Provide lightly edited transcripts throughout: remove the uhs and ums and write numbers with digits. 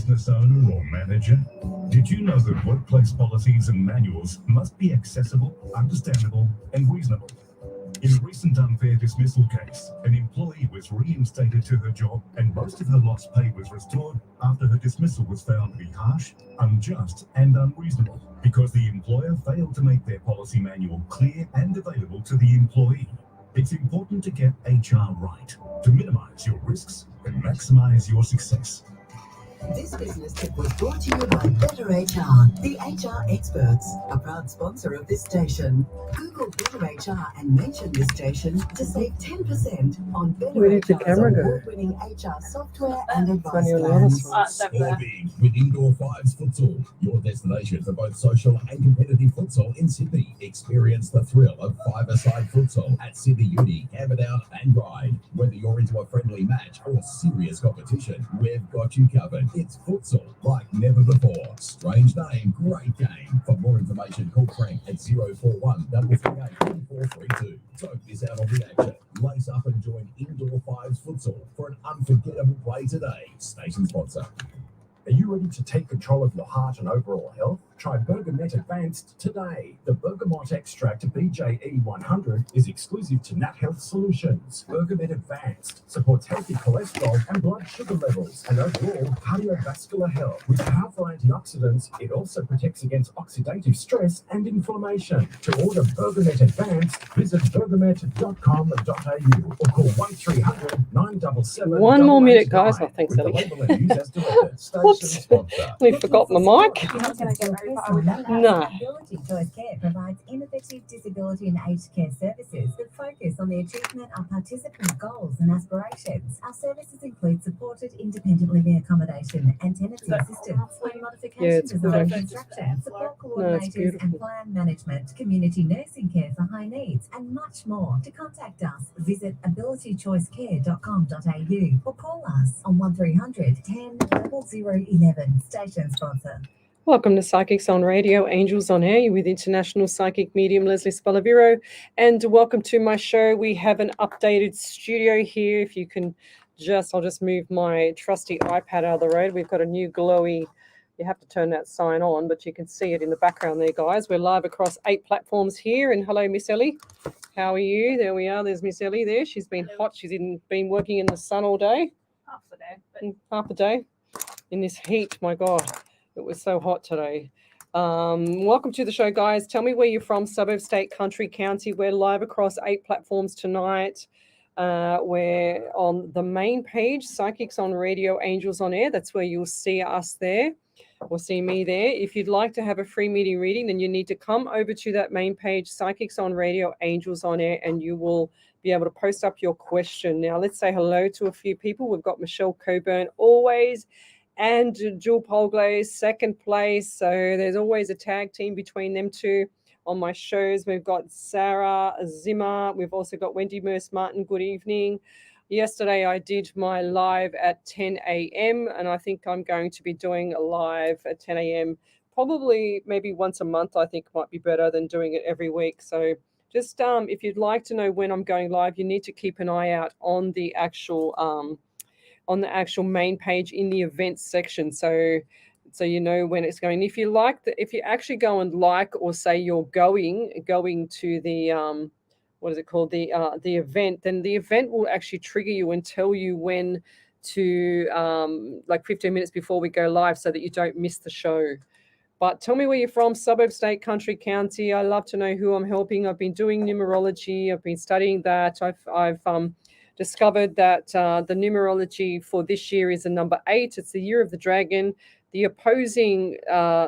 business owner or manager? Did you know that workplace policies and manuals must be accessible, understandable, and reasonable? In a recent unfair dismissal case, an employee was reinstated to her job and most of her lost pay was restored after her dismissal was found to be harsh, unjust, and unreasonable because the employer failed to make their policy manual clear and available to the employee. It's important to get HR right to minimize your risks and maximize your success. This business tip was brought to you by Better HR, the HR experts, a proud sponsor of this station. Google Better HR and mention this station to save 10% on Better Where did the HR's camera go? award-winning HR software and advice on your plans. notice. All big with Indoor Fives Futsal, your destination for both social and competitive futsal in Sydney. Experience the thrill of five-a-side futsal at Sydney Uni, Camperdown and Ryde. Whether you're into a friendly match or serious competition, we've got you covered. It's futsal like never before. Strange name, great game. For more information, call Frank at 041 338 4432. Don't miss out on the action. Lace up and join Indoor Fives Futsal for an unforgettable play today. Station sponsor. Are you ready to take control of your heart and overall health? Try Bergamet Advanced today. The Bergamot Extract BJE 100 is exclusive to Nat Health Solutions. Bergamet Advanced supports healthy cholesterol and blood sugar levels and overall cardiovascular health. With powerful antioxidants, it also protects against oxidative stress and inflammation. To order Bergamet Advanced, visit bergamet.com.au or call 1300 977. One more minute, guys. I think so. Whoops. We forgot my mic. No. Ability Choice Care provides innovative disability and aged care services that focus on the achievement of participant goals and aspirations. Our services include supported independent living accommodation and tenancy assistance, home modification design and construction, support coordinators and plan management, community nursing care for high needs, and much more. To contact us, visit abilitychoicecare.com.au or call us on 1300 10 0011. Station sponsor. Welcome to Psychics on Radio, Angels on Air. You're with International Psychic Medium Lesley Spaliviero, and welcome to my show. We have an updated studio here. If you can I'll just move my trusty iPad out of the road. We've got a new glowy, you have to turn that sign on, but you can see it in the background there, guys. We're live across 8 platforms here, and hello, Miss Ellie. How are you? There we are. There's Miss Ellie there. She's been hot. She's been working in the sun all day. Half a day in this heat. My God, it was so hot today. Welcome to the show, guys. Tell me where you're from, suburb, state, country, county. We're live across 8 platforms tonight. We're on the main page, Psychics on Radio, Angels on Air. That's where you'll see us there or see me there. If you'd like to have a free meeting reading, then you need to come over to that main page, Psychics on Radio, Angels on Air, and you will be able to post up your question. Now, let's say hello to a few people. We've got Michelle Coburn, always, and Jewel Polglaze, second place. So there's always a tag team between them two on my shows. We've got Sarah Zimmer. We've also got Wendy Merce Martin. Good evening. Yesterday, I did my live at 10 a.m. and I think I'm going to be doing a live at 10 a.m. probably maybe once a month. I think might be better than doing it every week. So just if you'd like to know when I'm going live, you need to keep an eye out on the actual main page in the events section. So you know when it's going. If you actually go and like or say you're going to the what is it called, the event, then the event will actually trigger you and tell you when to like 15 minutes before we go live, so that you don't miss the show. But tell me where you're from, suburb, state, country, county. I love to know who I'm helping. I've been doing numerology. I've been studying that. I've discovered that the numerology for this year is the number 8. It's the year of the dragon. The opposing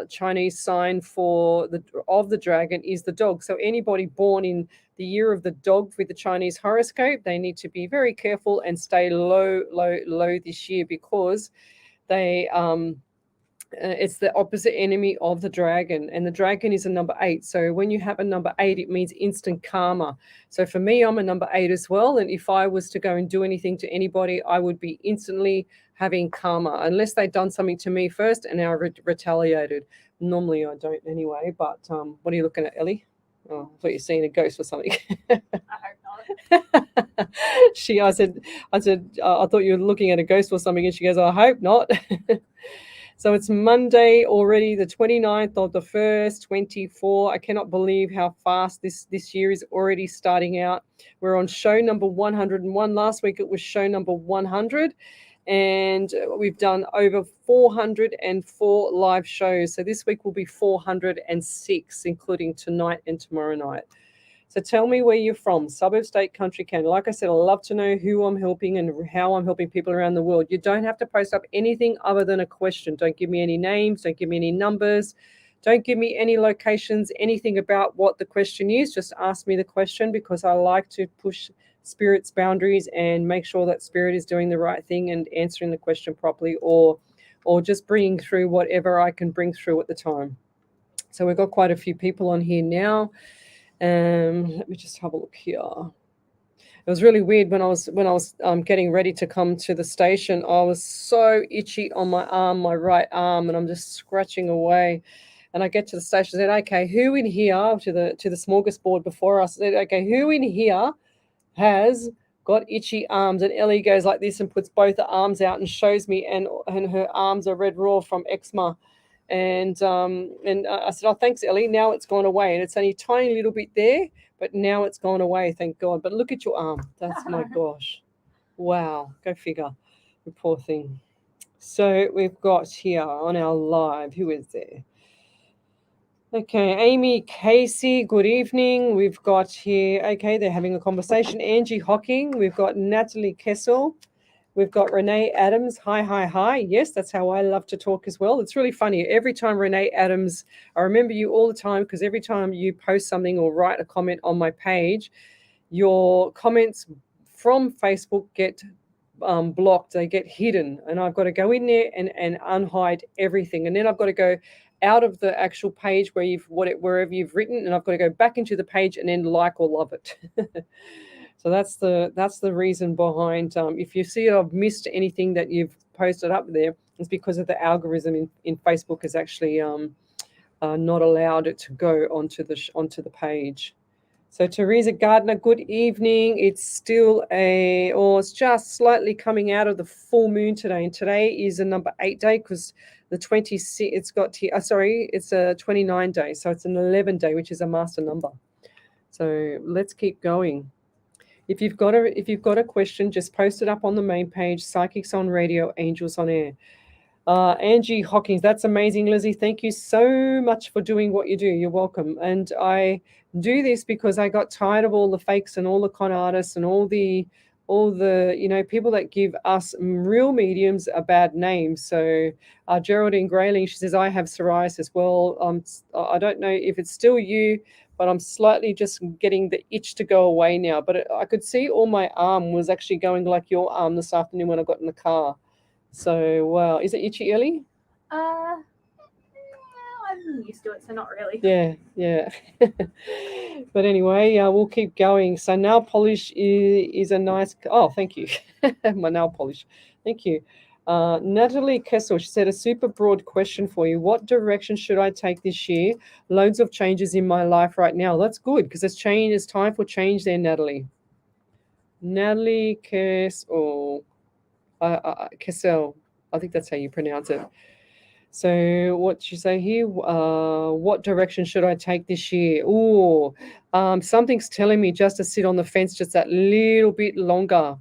Chinese sign of the dragon is the dog. So anybody born in the year of the dog with the Chinese horoscope, they need to be very careful and stay low this year, because they it's the opposite enemy of the dragon, and the dragon is a number 8. So when you have a number 8, it means instant karma. So for me, I'm a number 8 as well, and if I was to go and do anything to anybody, I would be instantly having karma, unless they'd done something to me first and I retaliated. Normally I don't anyway, but what are you looking at, Ellie? Oh, I thought you were seeing a ghost or something. I hope not. I said, I thought you were looking at a ghost or something, and she goes, I hope not. So it's Monday already, the 29th of the 1st, 24. I cannot believe how fast this year is already starting out. We're on show number 101. Last week it was show number 100. And we've done over 404 live shows. So this week will be 406, including tonight and tomorrow night. So tell me where you're from, suburb, state, country, Canada. Like I said, I love to know who I'm helping and how I'm helping people around the world. You don't have to post up anything other than a question. Don't give me any names. Don't give me any numbers. Don't give me any locations, anything about what the question is. Just ask me the question, because I like to push Spirit's boundaries and make sure that Spirit is doing the right thing and answering the question properly, or just bringing through whatever I can bring through at the time. So we've got quite a few people on here now. Let me just have a look here. It was really weird when I was getting ready to come to the station. I was so itchy on my arm, my right arm, and I'm just scratching away. And I get to the station, I said, okay, who in here, to the smorgasbord before us, I said, okay, who in here has got itchy arms? And Ellie goes like this and puts both the arms out and shows me, and her arms are red raw from eczema. And I said, oh, thanks, Ellie. Now it's gone away. And it's only a tiny little bit there, but now it's gone away, thank God. But look at your arm. That's my gosh. Wow. Go figure. The poor thing. So we've got here on our live, who is there? Okay, Amy Casey, good evening. We've got here, okay, they're having a conversation. Angie Hocking. We've got Natalie Kessel. We've got Renee Adams. Hi. Yes, that's how I love to talk as well. It's really funny. Every time Renee Adams, I remember you all the time, because every time you post something or write a comment on my page, your comments from Facebook get blocked. They get hidden. And I've got to go in there and unhide everything. And then I've got to go out of the actual page wherever you've written, and I've got to go back into the page and then like or love it. So that's the reason behind, if you see I've missed anything that you've posted up there, it's because of the algorithm in Facebook is actually not allowed it to go onto the page. So Teresa Gardner, good evening. It's it's just slightly coming out of the full moon today, and today is a number 8 day, because the 26 it's a 29 day, so it's an 11 day, which is a master number. So let's keep going. If you've got a question, just post it up on the main page. Psychics on Radio, Angels on Air. Angie Hawkins, that's amazing, Lizzie. Thank you so much for doing what you do. You're welcome. And I do this because I got tired of all the fakes and all the con artists and all the people that give us real mediums a bad name. So Geraldine Grayling, she says, I have psoriasis. Well, I don't know if it's still you, but I'm slightly just getting the itch to go away now. But I could see all my arm was actually going like your arm this afternoon when I got in the car. So, wow. Is it itchy, Ellie? I'm used to it, so not really. Yeah. But anyway, we'll keep going. So nail polish is a nice... Oh, thank you. My nail polish. Thank you. Natalie Kessel, she said, a super broad question for you. What direction should I take this year? Loads of changes in my life right now. That's good, because it's time for change there, Natalie. Natalie Kessel. Kessel. I think that's how you pronounce it. So what did you say here? What direction should I take this year? Something's telling me just to sit on the fence just that little bit longer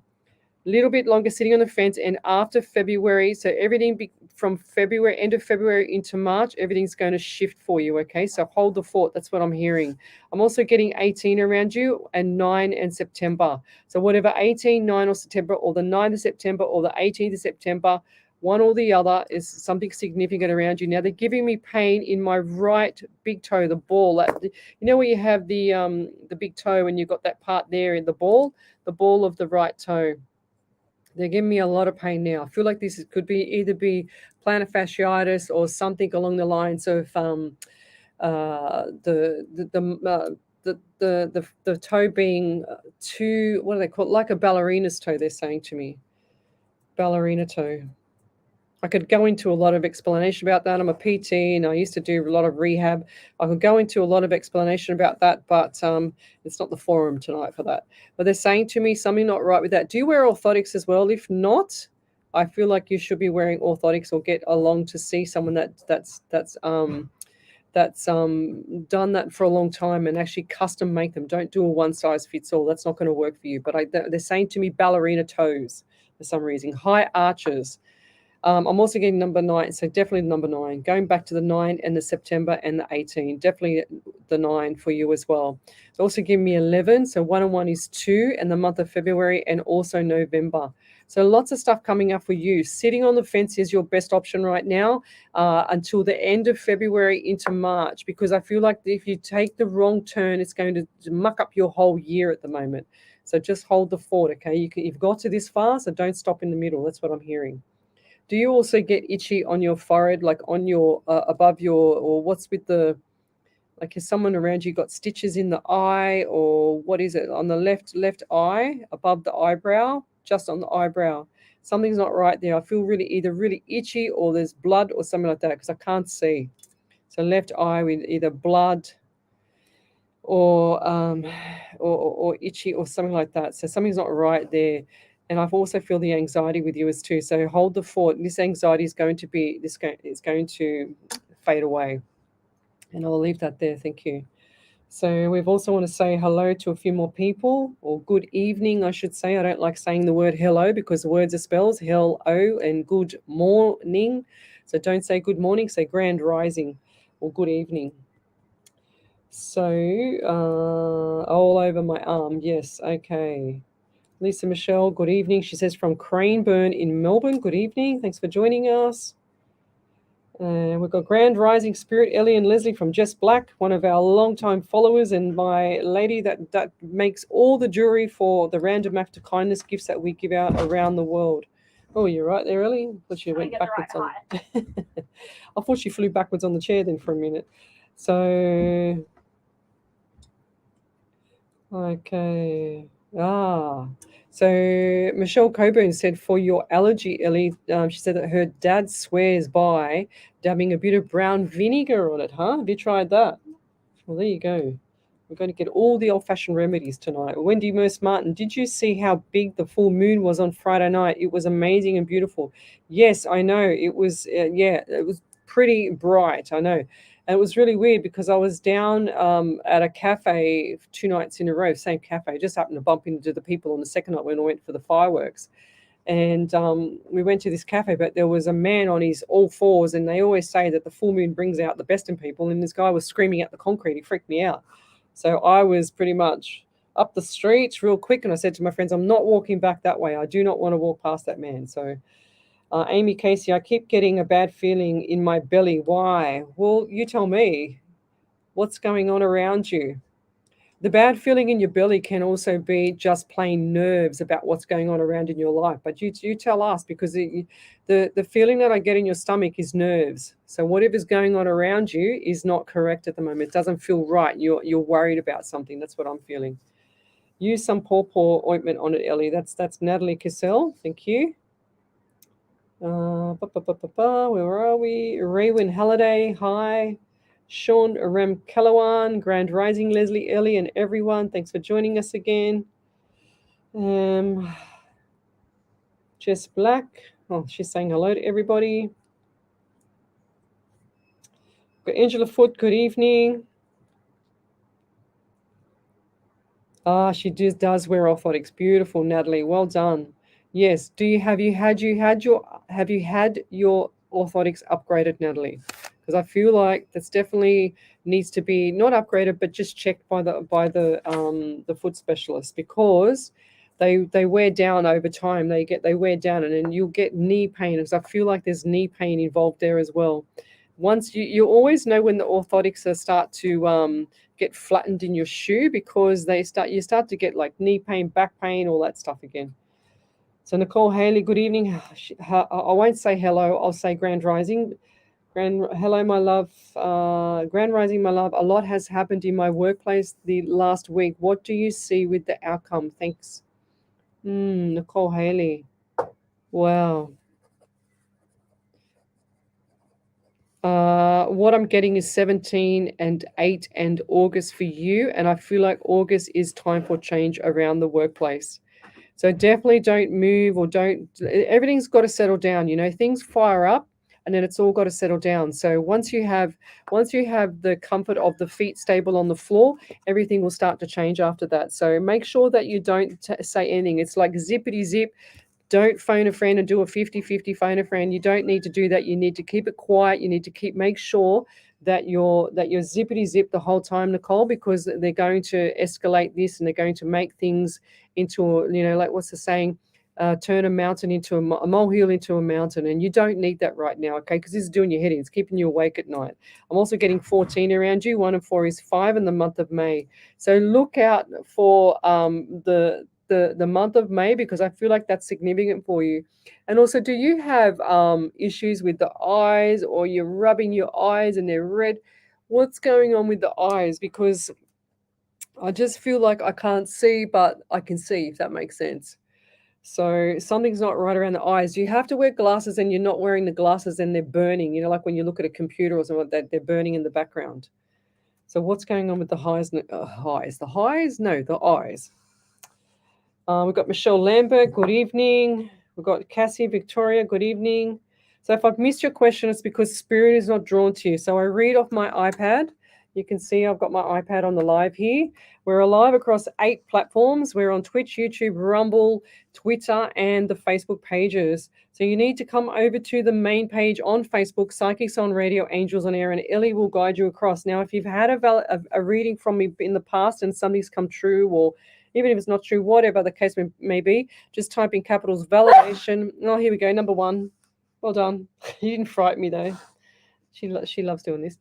sitting on the fence. And after February, so everything from February, end of February into March, everything's going to shift for you, okay? So hold the fort. That's what I'm hearing. I'm also getting 18 around you, and 9 and September. So whatever 18, 9 or September, or the 9th of September, or the 18th of September, one or the other is something significant around you. Now they're giving me pain in my right big toe, the ball. Where you have the big toe and you've got that part there in the ball of the right toe. They're giving me a lot of pain now. I feel like this could either be plantar fasciitis or something along the lines of the toe being too, what do they call it? Like a ballerina's toe, they're saying to me. Ballerina toe. I could go into a lot of explanation about that. I'm a PT and I used to do a lot of rehab. I could go into a lot of explanation about that, but it's not the forum tonight for that. But they're saying to me something not right with that. Do you wear orthotics as well? If not, I feel like you should be wearing orthotics or get along to see someone that's done that for a long time and actually custom make them. Don't do a one size fits all. That's not going to work for you. But they're saying to me ballerina toes for some reason, high arches. I'm also getting number 9, so definitely number 9. Going back to the 9 and the September and the 18, definitely the 9 for you as well. It's also giving me 11, so 1 and 1 is 2, and the month of February and also November. So lots of stuff coming up for you. Sitting on the fence is your best option right now until the end of February into March, because I feel like if you take the wrong turn, it's going to muck up your whole year at the moment. So just hold the fort, okay? You've got to this far, so don't stop in the middle. That's what I'm hearing. Do you also get itchy on your forehead, like on your above your, or what's with the, like is someone around you got stitches in the eye, or what is it on the left eye above the eyebrow, just on the eyebrow? Something's not right there. I feel either really itchy or there's blood or something like that because I can't see. So left eye with either blood or itchy or something like that. So something's not right there. And I also feel the anxiety with you as too. So hold the fort. This anxiety is going to fade away. And I'll leave that there. Thank you. So we've also want to say hello to a few more people, or good evening, I should say. I don't like saying the word hello because the words are spells hello and good morning. So don't say good morning, say grand rising or good evening. So all over my arm. Yes. Okay. Lisa Michelle, good evening. She says from Craneburn in Melbourne. Good evening. Thanks for joining us. We've got Grand Rising Spirit, Ellie and Leslie from Jess Black, one of our longtime followers and my lady that makes all the jewelry for the random act of kindness gifts that we give out around the world. Oh, you're right there, Ellie. I thought she went backwards on. I thought she flew backwards on the chair then for a minute. So, okay. So Michelle Coburn said for your allergy, Ellie, she said that her dad swears by dabbing a bit of brown vinegar on it, huh? Have you tried that? Well, there you go. We're going to get all the old-fashioned remedies tonight. Wendy Merce Martin, did you see how big the full moon was on Friday night? It was amazing and beautiful. Yes, I know. It was, it was pretty bright. I know. And it was really weird because I was down at a cafe 2 nights in a row, same cafe. Just happened to bump into the people on the second night when I went for the fireworks. And we went to this cafe, but there was a man on his all fours, and they always say that the full moon brings out the best in people. And this guy was screaming at the concrete. He freaked me out. So I was pretty much up the street real quick, and I said to my friends, I'm not walking back that way. I do not want to walk past that man. So Amy Casey, I keep getting a bad feeling in my belly. Why? Well, you tell me. What's going on around you? The bad feeling in your belly can also be just plain nerves about what's going on around in your life. But you tell us, because the feeling that I get in your stomach is nerves. So whatever's going on around you is not correct at the moment. It doesn't feel right. You're worried about something. That's what I'm feeling. Use some paw ointment on it, Ellie. That's Natalie Cassell. Thank you. Where are we? Raywin Halliday, hi. Sean Rem Calawan, Grand Rising, Leslie, Ellie, and everyone. Thanks for joining us again. Jess Black. Oh, she's saying hello to everybody. Got Angela Foot, good evening. She does wear orthotics. Beautiful, Natalie. Well done. Yes. Have you had your orthotics upgraded, Natalie? Because I feel like that's definitely needs to be not upgraded, but just checked by the foot specialist, because they wear down over time. They wear down, and then you'll get knee pain. Because I feel like there's knee pain involved there as well. Once you always know when the orthotics start to get flattened in your shoe, because you start to get like knee pain, back pain, all that stuff again. So Nicole Haley, good evening. I won't say hello. I'll say Grand Rising. Hello, my love. Grand Rising, my love. A lot has happened in my workplace the last week. What do you see with the outcome? Thanks. Nicole Haley. Wow. What I'm getting is 17 and 8 and August for you. And I feel like August is time for change around the workplace. So definitely don't move or don't. Everything's got to settle down. Things fire up, and then it's all got to settle down. So once you have the comfort of the feet stable on the floor, everything will start to change after that. So make sure that you don't say anything. It's like zippity zip. Don't phone a friend and do a 50-50 phone a friend. You don't need to do that. You need to keep it quiet. You need to make sure that you're zippity zip the whole time, Nicole, because they're going to escalate this and they're going to make things into, like what's the saying? Turn a mountain into a molehill into a mountain, and you don't need that right now, okay? Because this is doing your head in. It's keeping you awake at night. I'm also getting 14 around you. 1 and 4 is 5 in the month of May. So look out for the month of May, because I feel like that's significant for you. And also, do you have issues with the eyes, or you're rubbing your eyes and they're red? What's going on with the eyes? Because I just feel like I can't see, but I can see, if that makes sense. So something's not right around the eyes. You have to wear glasses, and you're not wearing the glasses and they're burning. Like when you look at a computer or something like that, they're burning in the background. So what's going on with the highs? Highs? The highs? No, the eyes. We've got Michelle Lambert, good evening. We've got Cassie Victoria, good evening. So if I've missed your question, it's because Spirit is not drawn to you. So I read off my iPad. You can see I've got my iPad on the live here. We're live across 8 platforms. We're on Twitch, YouTube, Rumble, Twitter, and the Facebook pages. So you need to come over to the main page on Facebook, Psychics on Radio, Angels on Air, and Ellie will guide you across. Now, if you've had a reading from me in the past and something's come true, or even if it's not true, whatever the case may be, just type in capitals validation. Oh, here we go, number 1. Well done. You didn't frighten me, though. She loves doing this.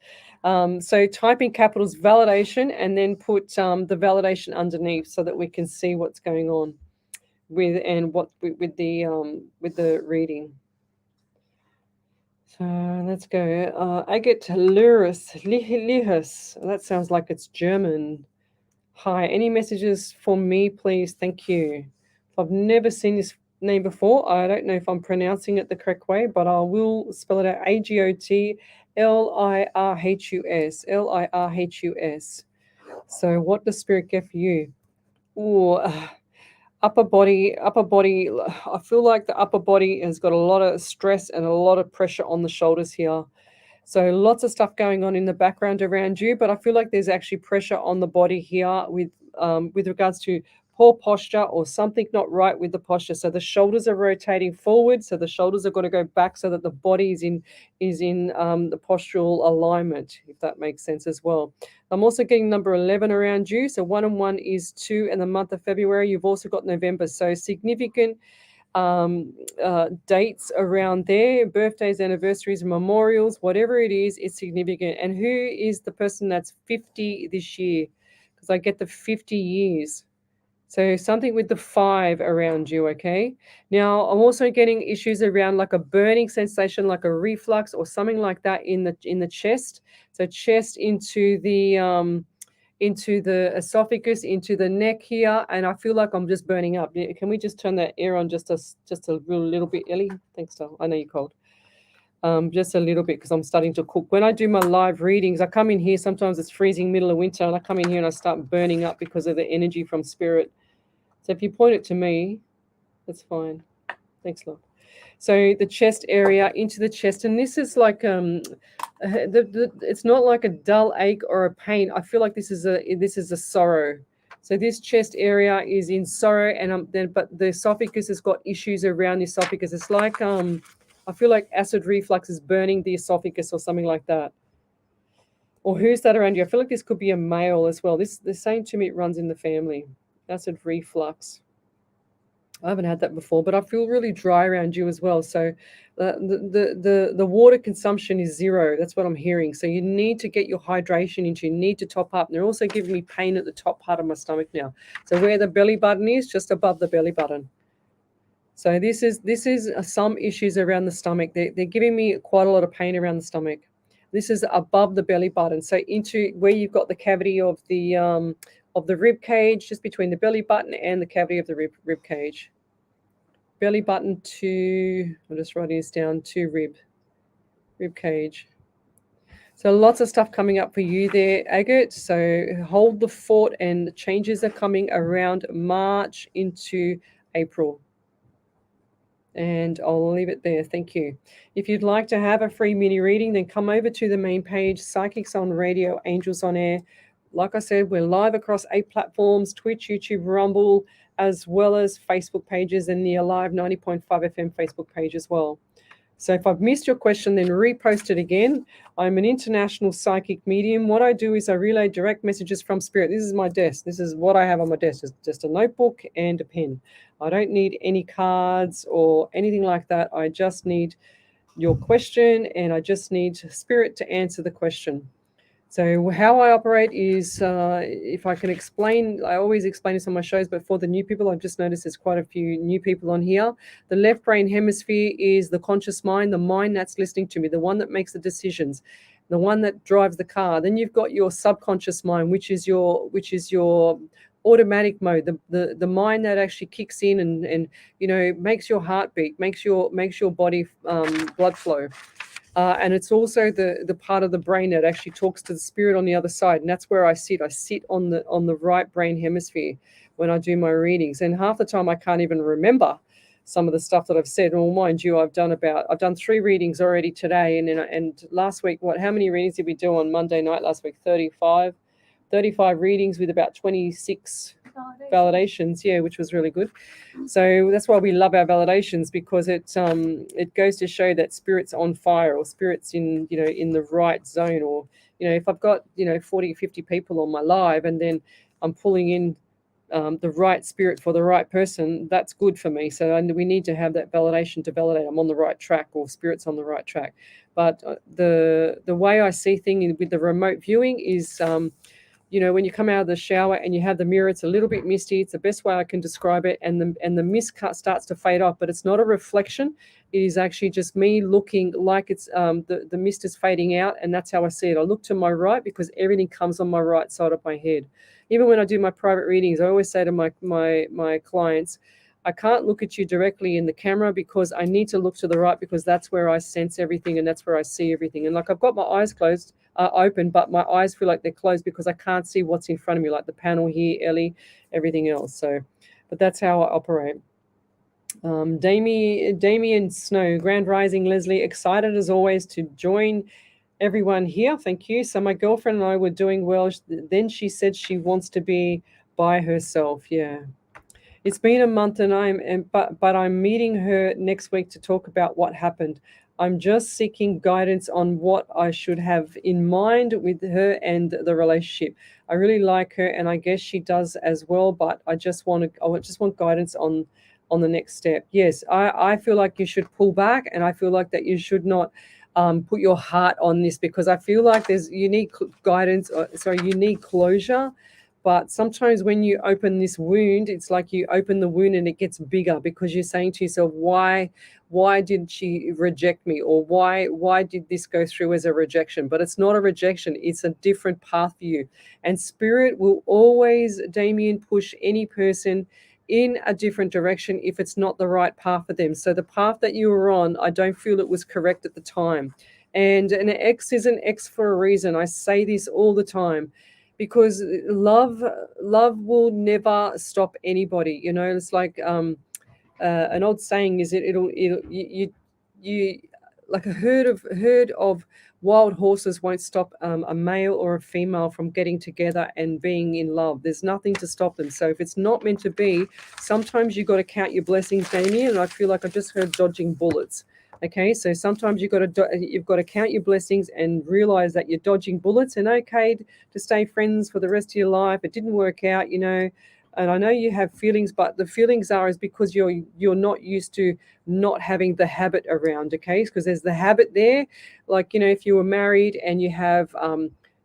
So type in capitals validation and then put the validation underneath so that we can see what's going on with the reading. So let's go. Agate Lurus. That sounds like it's German. Hi, any messages for me, please? Thank you. I've never seen this name before. I don't know if I'm pronouncing it the correct way, but I will spell it out. AgotLirhus. Lirhus. So what does Spirit get for you? Ooh, upper body. I feel like the upper body has got a lot of stress and a lot of pressure on the shoulders here. So lots of stuff going on in the background around you, but I feel like there's actually pressure on the body here with regards to poor posture or something not right with the posture. So the shoulders are rotating forward, so the shoulders are going to go back so that the body is in the postural alignment, if that makes sense as well. I'm also getting number 11 around you. So 1 and 1 is 2 in the month of February. You've also got November. So significant dates around there, birthdays, anniversaries, memorials, whatever it is, it's significant. And who is the person that's 50 this year? Because I get the 50 years. So something with the 5 around you, okay? Now, I'm also getting issues around like a burning sensation, like a reflux or something like that in the chest. So chest into the esophagus, into the neck here, and I feel like I'm just burning up. Can we just turn that air on just a real little bit, Ellie? Thanks, Del. I know you're cold. Just a little bit because I'm starting to cook. When I do my live readings, I come in here, sometimes it's freezing middle of winter, and I come in here and I start burning up because of the energy from Spirit. So if you point it to me, that's fine. Thanks, love. So the chest area, into the chest, and this is like it's not like a dull ache or a pain. I feel like this is a sorrow. So this chest area is in sorrow, and but the esophagus has got issues around the esophagus. It's like I feel like acid reflux is burning the esophagus or something like that. Or who's that around you? I feel like this could be a male as well. They're saying to me it runs in the family. Acid reflux. I haven't had that before, but I feel really dry around you as well. So the water consumption is 0. That's what I'm hearing. So you need to get your hydration into. You need to top up. And they're also giving me pain at the top part of my stomach now. So where the belly button is, just above the belly button. So this is some issues around the stomach. They're giving me quite a lot of pain around the stomach. This is above the belly button. So into where you've got the cavity of the rib cage, just between the belly button and the cavity of the rib cage. Belly button to, I'm just writing this down, to rib cage. So lots of stuff coming up for you there, Agate. So hold the fort, and the changes are coming around March into April. And I'll leave it there. Thank you. If you'd like to have a free mini reading, then come over to the main page, Psychics on Radio, Angels on Air. Like I said, we're live across 8 platforms, Twitch, YouTube, Rumble, as well as Facebook pages and the Alive 90.5 FM Facebook page as well. So if I've missed your question, then repost it again. I'm an international psychic medium. What I do is I relay direct messages from spirit. This is my desk. This is what I have on my desk. It's just a notebook and a pen. I don't need any cards or anything like that. I just need your question, and I just need spirit to answer the question. So how I operate is, if I can explain, I always explain this on my shows, but for the new people, I've just noticed there's quite a few new people on here. The left brain hemisphere is the conscious mind, the mind that's listening to me, the one that makes the decisions, the one that drives the car. Then you've got your subconscious mind, which is your automatic mode, the mind that actually kicks in and makes your heart beat, makes your body blood flow. And it's also the part of the brain that actually talks to the spirit on the other side, and that's where I sit. I sit on the right brain hemisphere when I do my readings, and half the time I can't even remember some of the stuff that I've said. Well, mind you, I've done 3 readings already today, and last week, how many readings did we do on Monday night last week? 35 readings with about 26 validations, which was really good. So that's why we love our validations, because it goes to show that spirit's on fire, or spirit's in the right zone. Or if I've got 40 50 people on my live, and then I'm pulling in the right spirit for the right person, that's good for me. So we need to have that validation to validate I'm on the right track, or spirit's on the right track. But the way I see things with the remote viewing is when you come out of the shower and you have the mirror, it's a little bit misty. It's the best way I can describe it. And the mist starts to fade off, but it's not a reflection. It is actually just me looking like it's the mist is fading out, and that's how I see it. I look to my right because everything comes on my right side of my head. Even when I do my private readings, I always say to my clients, I can't look at you directly in the camera because I need to look to the right, because that's where I sense everything and that's where I see everything. And like I've got my eyes closed, open, but my eyes feel like they're closed because I can't see what's in front of me, like the panel here, Ellie, everything else. So, but that's how I operate. Damien Snow, Grand Rising, Leslie, excited as always to join everyone here. Thank you. So my girlfriend and I were doing well. Then she said she wants to be by herself. Yeah. It's been a month, but I'm meeting her next week to talk about what happened. I'm just seeking guidance on what I should have in mind with her and the relationship. I really like her, and I guess she does as well. But I just want guidance on the next step. Yes, I feel like you should pull back, and I feel like that you should not put your heart on this, because I feel like you need guidance. You need closure. But sometimes when you open this wound, it's like you open the wound and it gets bigger, because you're saying to yourself, why did she reject me? Or why did this go through as a rejection? But it's not a rejection. It's a different path for you. And spirit will always, Damien, push any person in a different direction if it's not the right path for them. So the path that you were on, I don't feel it was correct at the time. And an X is an X for a reason. I say this all the time, because love will never stop anybody. It's like an old saying is you like a herd of wild horses won't stop a male or a female from getting together and being in love. There's nothing to stop them. So if it's not meant to be, sometimes you've got to count your blessings, Damien. And I feel like I just heard dodging bullets. Okay, so sometimes you've got to count your blessings and realize that you're dodging bullets, and okay to stay friends for the rest of your life. It didn't work out, and I know you have feelings, but the feelings is because you're not used to not having the habit around. Okay, because there's the habit there, like if you were married and you have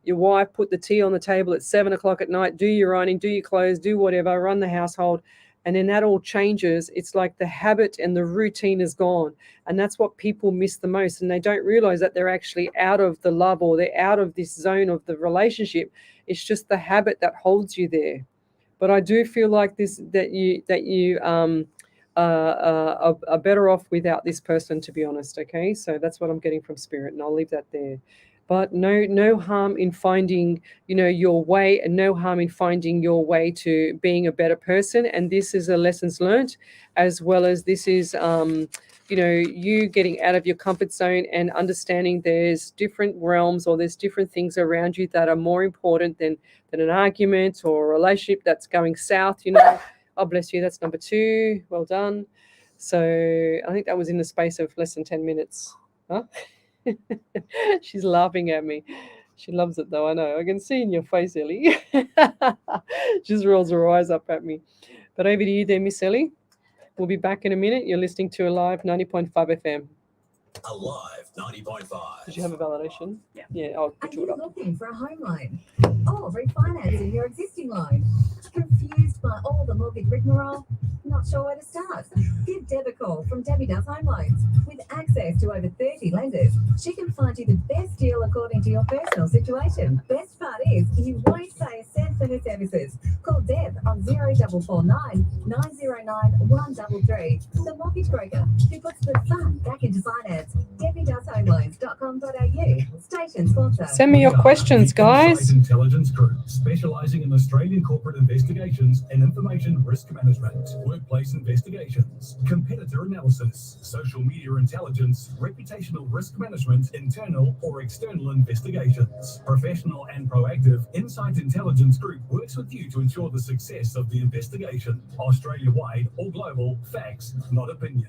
your wife put the tea on the table at 7 o'clock at night, do your ironing, do your clothes, do whatever, run the household. And then that all changes. It's like the habit and the routine is gone. And that's what people miss the most. And they don't realize that they're actually out of the love, or they're out of this zone of the relationship. It's just the habit that holds you there. But I do feel like that you are better off without this person, to be honest. Okay, so that's what I'm getting from spirit, and I'll leave that there. but no harm in finding, your way, and no harm in finding your way to being a better person. And this is a lessons learned, as well as this is you getting out of your comfort zone and understanding there's different realms, or there's different things around you that are more important than an argument or a relationship that's going south. Oh, bless you, that's number 2. Well done. So I think that was in the space of less than 10 minutes. Huh? She's laughing at me. She loves it though, I know. I can see in your face, Ellie. Just rolls her eyes up at me. But over to you there, Miss Ellie. We'll be back in a minute. You're listening to Alive 90.5 FM. Alive 90.5. Did you have a validation? Yeah. Yeah, I'll Are put you it up. looking for a home loan or refinancing your existing loan? Confused by all the mortgage rigmarole? Not sure where to start? Give Deb a call from Debbie Does Home Loans. With access to over 30 lenders, she can find you the best deal according to your personal situation. Best part is, you won't pay a cent for her services. Call Deb on 0449 909 133. The mortgage broker who puts the fun back into finance. DebbieDoesHomeLoans.com.au. Station sponsor. Send me your questions, guys. Insight Intelligence Group, specializing in Australian corporate investigations and information risk management, workplace investigations, competitor analysis, social media intelligence, reputational risk management, internal or external investigations. Professional and proactive, Insight Intelligence Group works with you to ensure the success of the investigation. Australia-wide or global, facts, not opinion.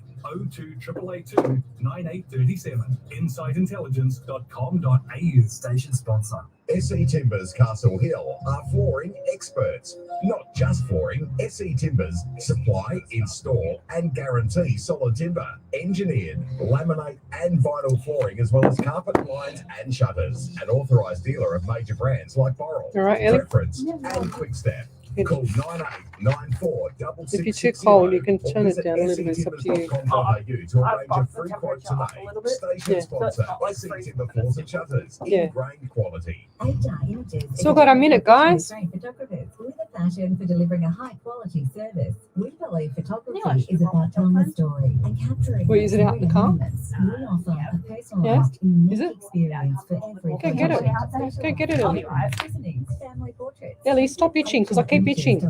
02 882 9837. InsightIntelligence.com.au. Station sponsor. SE Timbers Castle Hill are flooring experts. Not just flooring, SE Timbers supply, install and guarantee solid timber, engineered, laminate and vinyl flooring, as well as carpet, blinds and shutters. An authorised dealer of major brands like Boral, All right, Ellie. Preference and Quickstep. Call 9894 If you're too cold, you can turn it down a little bit. It's up to you. to arrange a free quote today. Station Yeah. sponsor, SE Timber Floors and Shutters. Yeah. Ingrained quality. HR Images. Still got a minute, guys. Photographers with a passion for delivering a high quality service. We believe photography Yeah, I should is about telling the story and capturing. Wait, is it out in the car? moments. We offer a personalised, Is unique it? experience for every Go get it. photographer. Go get it, Ellie. Listenings, family portraits. Ellie, stop itching, because I keep itching.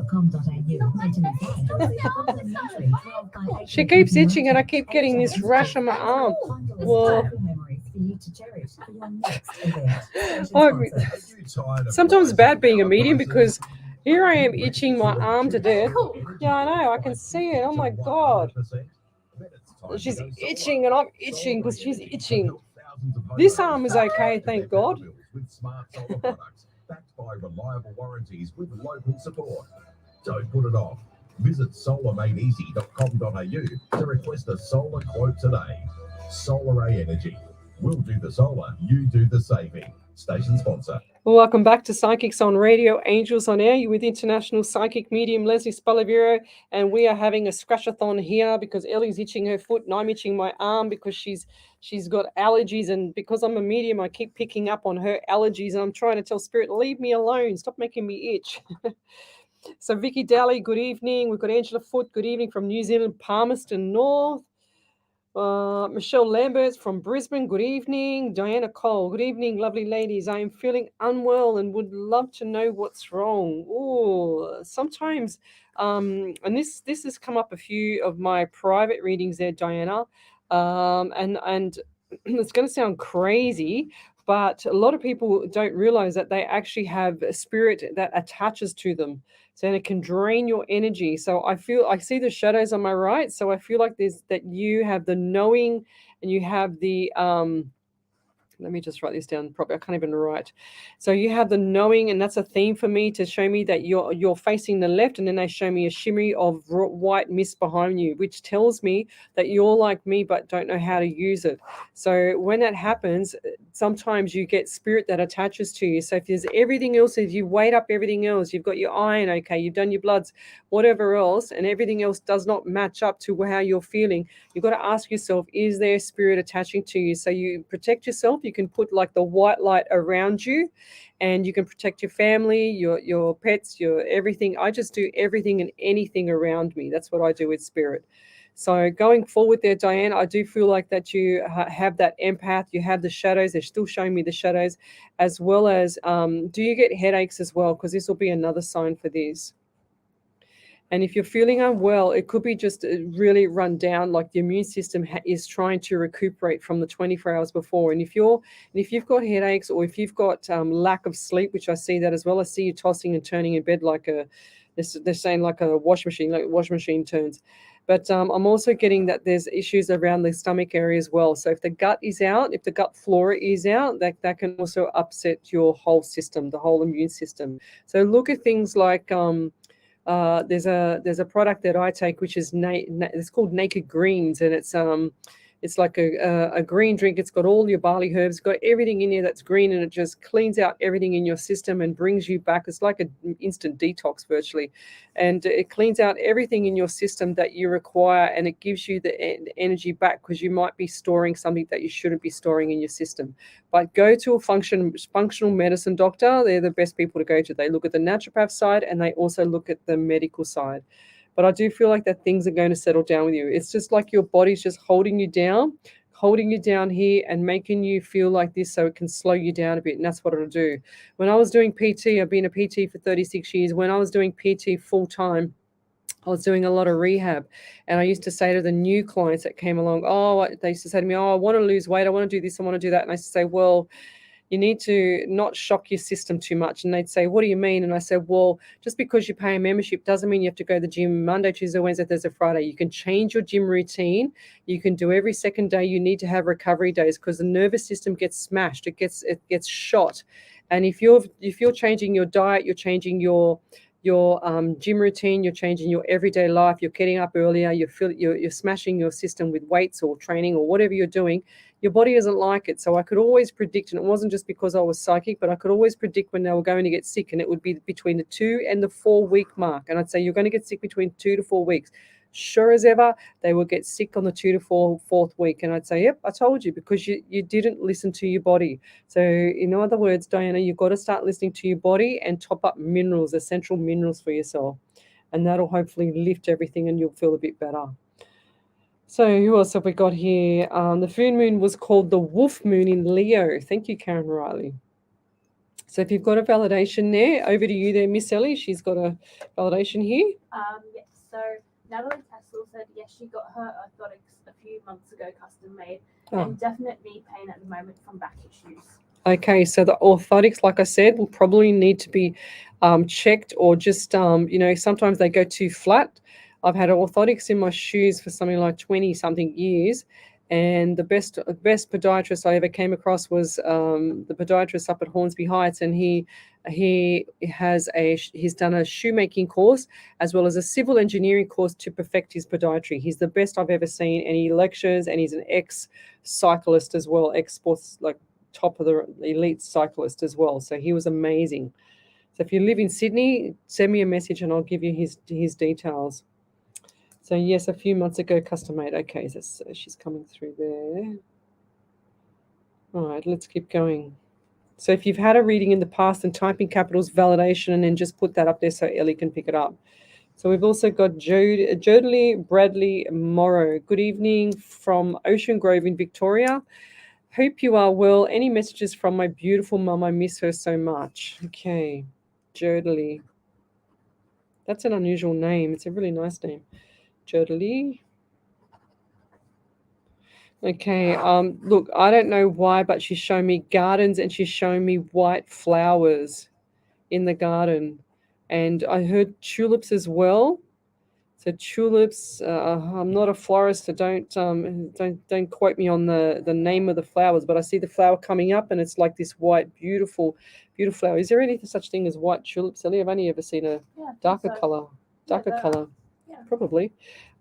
She keeps itching and I keep getting this rash on my arm. Whoa. Sometimes it's bad being a medium, because here I am itching my arm to death. Yeah, I know, I can see it. Oh my God. She's itching and I'm itching because she's itching. This arm is okay, thank God. With smart solar products backed by reliable warranties with local support. Don't put it off. Visit solarmadeeasy.com.au to request a solar quote today. Solar A Energy. We'll do the solar, you do the saving. Station sponsor. Welcome back to Psychics on Radio, Angels on Air. You're with international psychic medium Lesley Spaliviero, and we are having a scratch-a-thon here because Ellie's itching her foot and I'm itching my arm because she's got allergies, and because I'm a medium, I keep picking up on her allergies, and I'm trying to tell Spirit, leave me alone, stop making me itch. So Vicky Daly, good evening. We've got Angela Foote, good evening from New Zealand, Palmerston North. Michelle Lambert from Brisbane, good evening. Diana Cole, good evening, lovely ladies. I am feeling unwell and would love to know what's wrong. Oh, sometimes, and this has come up a few of my private readings there, Diana, and it's going to sound crazy, but a lot of people don't realize that they actually have a spirit that attaches to them. So it can drain your energy. So I see the shadows on my right. So I feel like that you have the knowing and you have the let me just write this down properly. I can't even write. So you have the knowing, and that's a theme for me to show me that you're facing the left, and then they show me a shimmery of white mist behind you, which tells me that you're like me but don't know how to use it. So when that happens, sometimes you get spirit that attaches to you. So if there's everything else, if you weighed up everything else, you've got your iron, okay, you've done your bloods, whatever else, and everything else does not match up to how you're feeling, you've got to ask yourself, is there spirit attaching to you? So you protect yourself. You can put like the white light around you, and you can protect your family, your pets, your everything. I just do everything and anything around me. That's what I do with spirit. So going forward there, Diane, I do feel like that you have that empath, you have the shadows. They're still showing me the shadows, as well as do you get headaches as well? Because this will be another sign for this. And if you're feeling unwell, it could be just really run down, like the immune system is trying to recuperate from the 24 hours before. And if you've got headaches, or if you've got lack of sleep, which I see that as well, I see you tossing and turning in bed like they're saying like a washing machine, like a washing machine turns. But I'm also getting that there's issues around the stomach area as well. So if the gut is out, if the gut flora is out, that can also upset your whole system, the whole immune system. So look at things like there's a product that I take which is it's called Naked Greens, and it's like a green drink. It's got all your barley herbs, got everything in there that's green, and it just cleans out everything in your system and brings you back. It's like an instant detox virtually, and it cleans out everything in your system that you require, and it gives you the energy back, because you might be storing something that you shouldn't be storing in your system. But go to a functional medicine doctor. They're the best people to go to. They look at the naturopath side, and they also look at the medical side. But I do feel like that things are going to settle down with you. It's just like your body's just holding you down here and making you feel like this so it can slow you down a bit. And that's what it'll do. When I was doing PT, I've been a PT for 36 years. When I was doing PT full time, I was doing a lot of rehab, and I used to say to the new clients that came along, they used to say to me, I want to lose weight. I want to do this. I want to do that. And I used to say, well, you need to not shock your system too much. And they'd say, what do you mean? And I said, well, just because you pay a membership doesn't mean you have to go to the gym Monday, Tuesday, Wednesday, Thursday, Friday. You can change your gym routine. You can do every second day. You need to have recovery days, because the nervous system gets smashed. It gets shot. And if you're changing your diet, you're changing your gym routine, you're changing your everyday life, you're getting up earlier, you're smashing your system with weights or training or whatever you're doing, your body doesn't like it. So I could always predict, and it wasn't just because I was psychic, but I could always predict when they were going to get sick, and it would be between the 2 and the 4 week mark. And I'd say, you're going to get sick between 2 to 4 weeks. Sure as ever, they will get sick on the 2 to 4th week. And I'd say, yep, I told you, because you didn't listen to your body. So in other words, Diana, you've got to start listening to your body and top up minerals, essential minerals for yourself. And that'll hopefully lift everything, and you'll feel a bit better. So who else have we got here? The full moon was called the Wolf Moon in Leo. Thank you, Karen Riley. So if you've got a validation there, over to you there, Miss Ellie. She's got a validation here. Yes. So Natalie Tassel said yes, she got her orthotics a few months ago, custom made, and definite knee pain at the moment from back issues. Okay, so the orthotics, like I said, will probably need to be checked, or just sometimes they go too flat. I've had orthotics in my shoes for something like 20-something years, and the best podiatrist I ever came across was the podiatrist up at Hornsby Heights, and he's done a shoemaking course as well as a civil engineering course to perfect his podiatry. He's the best I've ever seen, and he lectures, and he's an ex-cyclist as well, ex-sports, like top of the elite cyclist as well. So he was amazing. So if you live in Sydney, send me a message and I'll give you his details. So yes, a few months ago, custom made. Okay, so she's coming through there. All right, let's keep going. So if you've had a reading in the past, then type in capitals validation and then just put that up there so Ellie can pick it up. So we've also got Jodely Bradley Morrow. Good evening from Ocean Grove in Victoria. Hope you are well. Any messages from my beautiful mum? I miss her so much. Okay, Jodely. That's an unusual name. It's a really nice name. Jodely. Okay, look, I don't know why, but she's showing me gardens and she's showing me white flowers in the garden. And I heard tulips as well. So tulips, I'm not a florist, so don't quote me on the name of the flowers, but I see the flower coming up and it's like this white, beautiful flower. Is there any such thing as white tulips, Ellie? I've only ever seen a darker color. Yeah. Probably.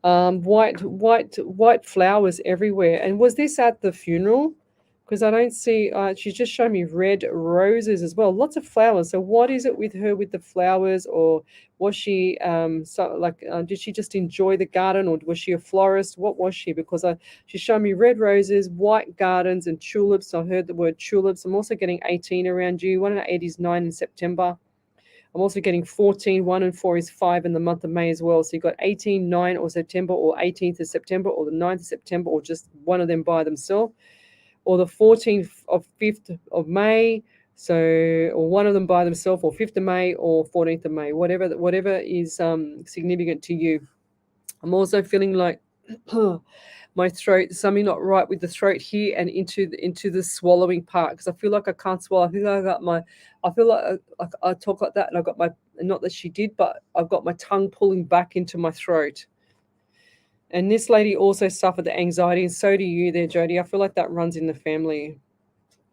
White flowers everywhere. And was this at the funeral? Because I don't see, she's just showing me red roses as well. Lots of flowers. So what is it with her with the flowers? Or was she, did she just enjoy the garden, or was she a florist? What was she? Because she's showing me red roses, white gardens, and tulips. I heard the word tulips. I'm also getting 18 around you. One in the 80s, 9 in September. I'm also getting 14. 1 and 4 is 5 in the month of May as well. So you've got 18, 9 or September, or 18th of September, or the 9th of September, or just one of them by themselves, or the 14th of 5th of May. So, or one of them by themselves, or 5th of May, or 14th of May, whatever is significant to you. I'm also feeling like my throat, something not right with the throat here and into the swallowing part, because I feel like I can't swallow. I feel like I talk like that, and I got my, not that she did, but I've got my tongue pulling back into my throat. And this lady also suffered the anxiety, and so do you there, Jody. I feel like that runs in the family.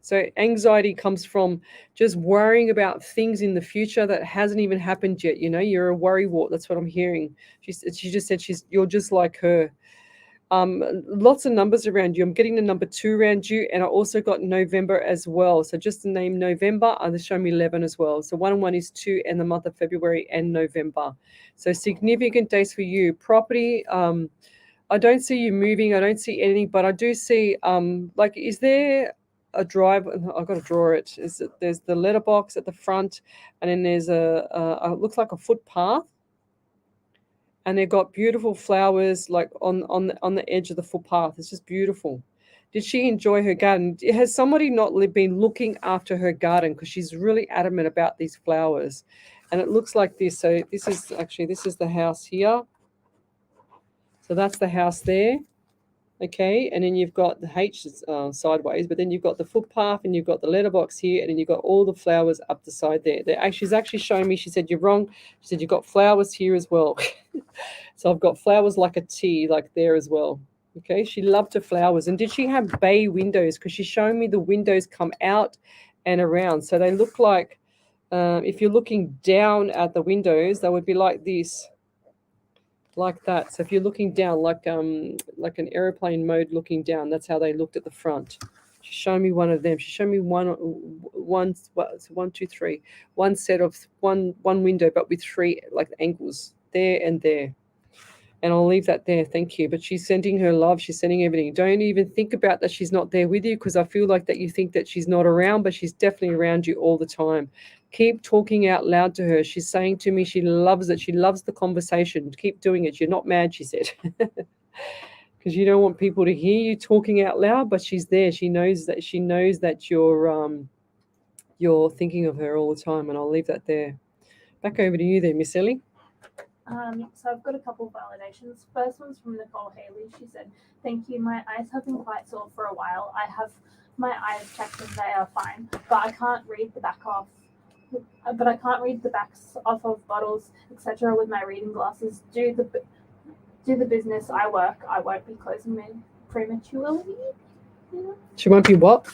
So anxiety comes from just worrying about things in the future that hasn't even happened yet. You know, you're a worrywart. That's what I'm hearing. She just said you're just like her. Lots of numbers around you. I'm getting the number 2 around you, and I also got November as well. So just the name November, they show me 11 as well. So 1 and 1 is 2, and the month of February and November. So significant days for you. Property. I don't see you moving. I don't see anything, but I do see like, is there a drive? I've got to draw it. There's the letterbox at the front, and then there's it looks like a footpath. And they've got beautiful flowers like on the edge of the footpath. It's just beautiful. Did she enjoy her garden? Has somebody not been looking after her garden? Because she's really adamant about these flowers. And it looks like this. So this is the house here. So that's the house there. Okay, and then you've got the H sideways, but then you've got the footpath, and you've got the letterbox here, and then you've got all the flowers up the side there. She's actually showing me, she said, you're wrong. She said, you've got flowers here as well. So I've got flowers like a T, like there as well. Okay, she loved her flowers. And did she have bay windows? Because she's showing me the windows come out and around. So they look like, if you're looking down at the windows, they would be like this. Like that. So if you're looking down, like an airplane mode looking down, that's how they looked at the front. She showed me one of them. She showed me one, two, three. One set of one window, but with 3 like angles there and there. And I'll leave that there. Thank you. But she's sending her love. She's sending everything. Don't even think about that she's not there with you, because I feel like that you think that she's not around, but she's definitely around you all the time. Keep talking out loud to her. She's saying to me she loves it. She loves the conversation. Keep doing it. You're not mad, she said. Because you don't want people to hear you talking out loud, but she's there. She knows that you're thinking of her all the time, and I'll leave that there. Back over to you there, Miss Ellie. So I've got a couple of validations. First one's from Nicole Haley. She said, "Thank you. My eyes have been quite sore for a while. I have my eyes checked and they are fine, but I can't read the backs off of bottles, etc. with my reading glasses. Do the business I work. I won't be closing me prematurely." Yeah. She won't be what?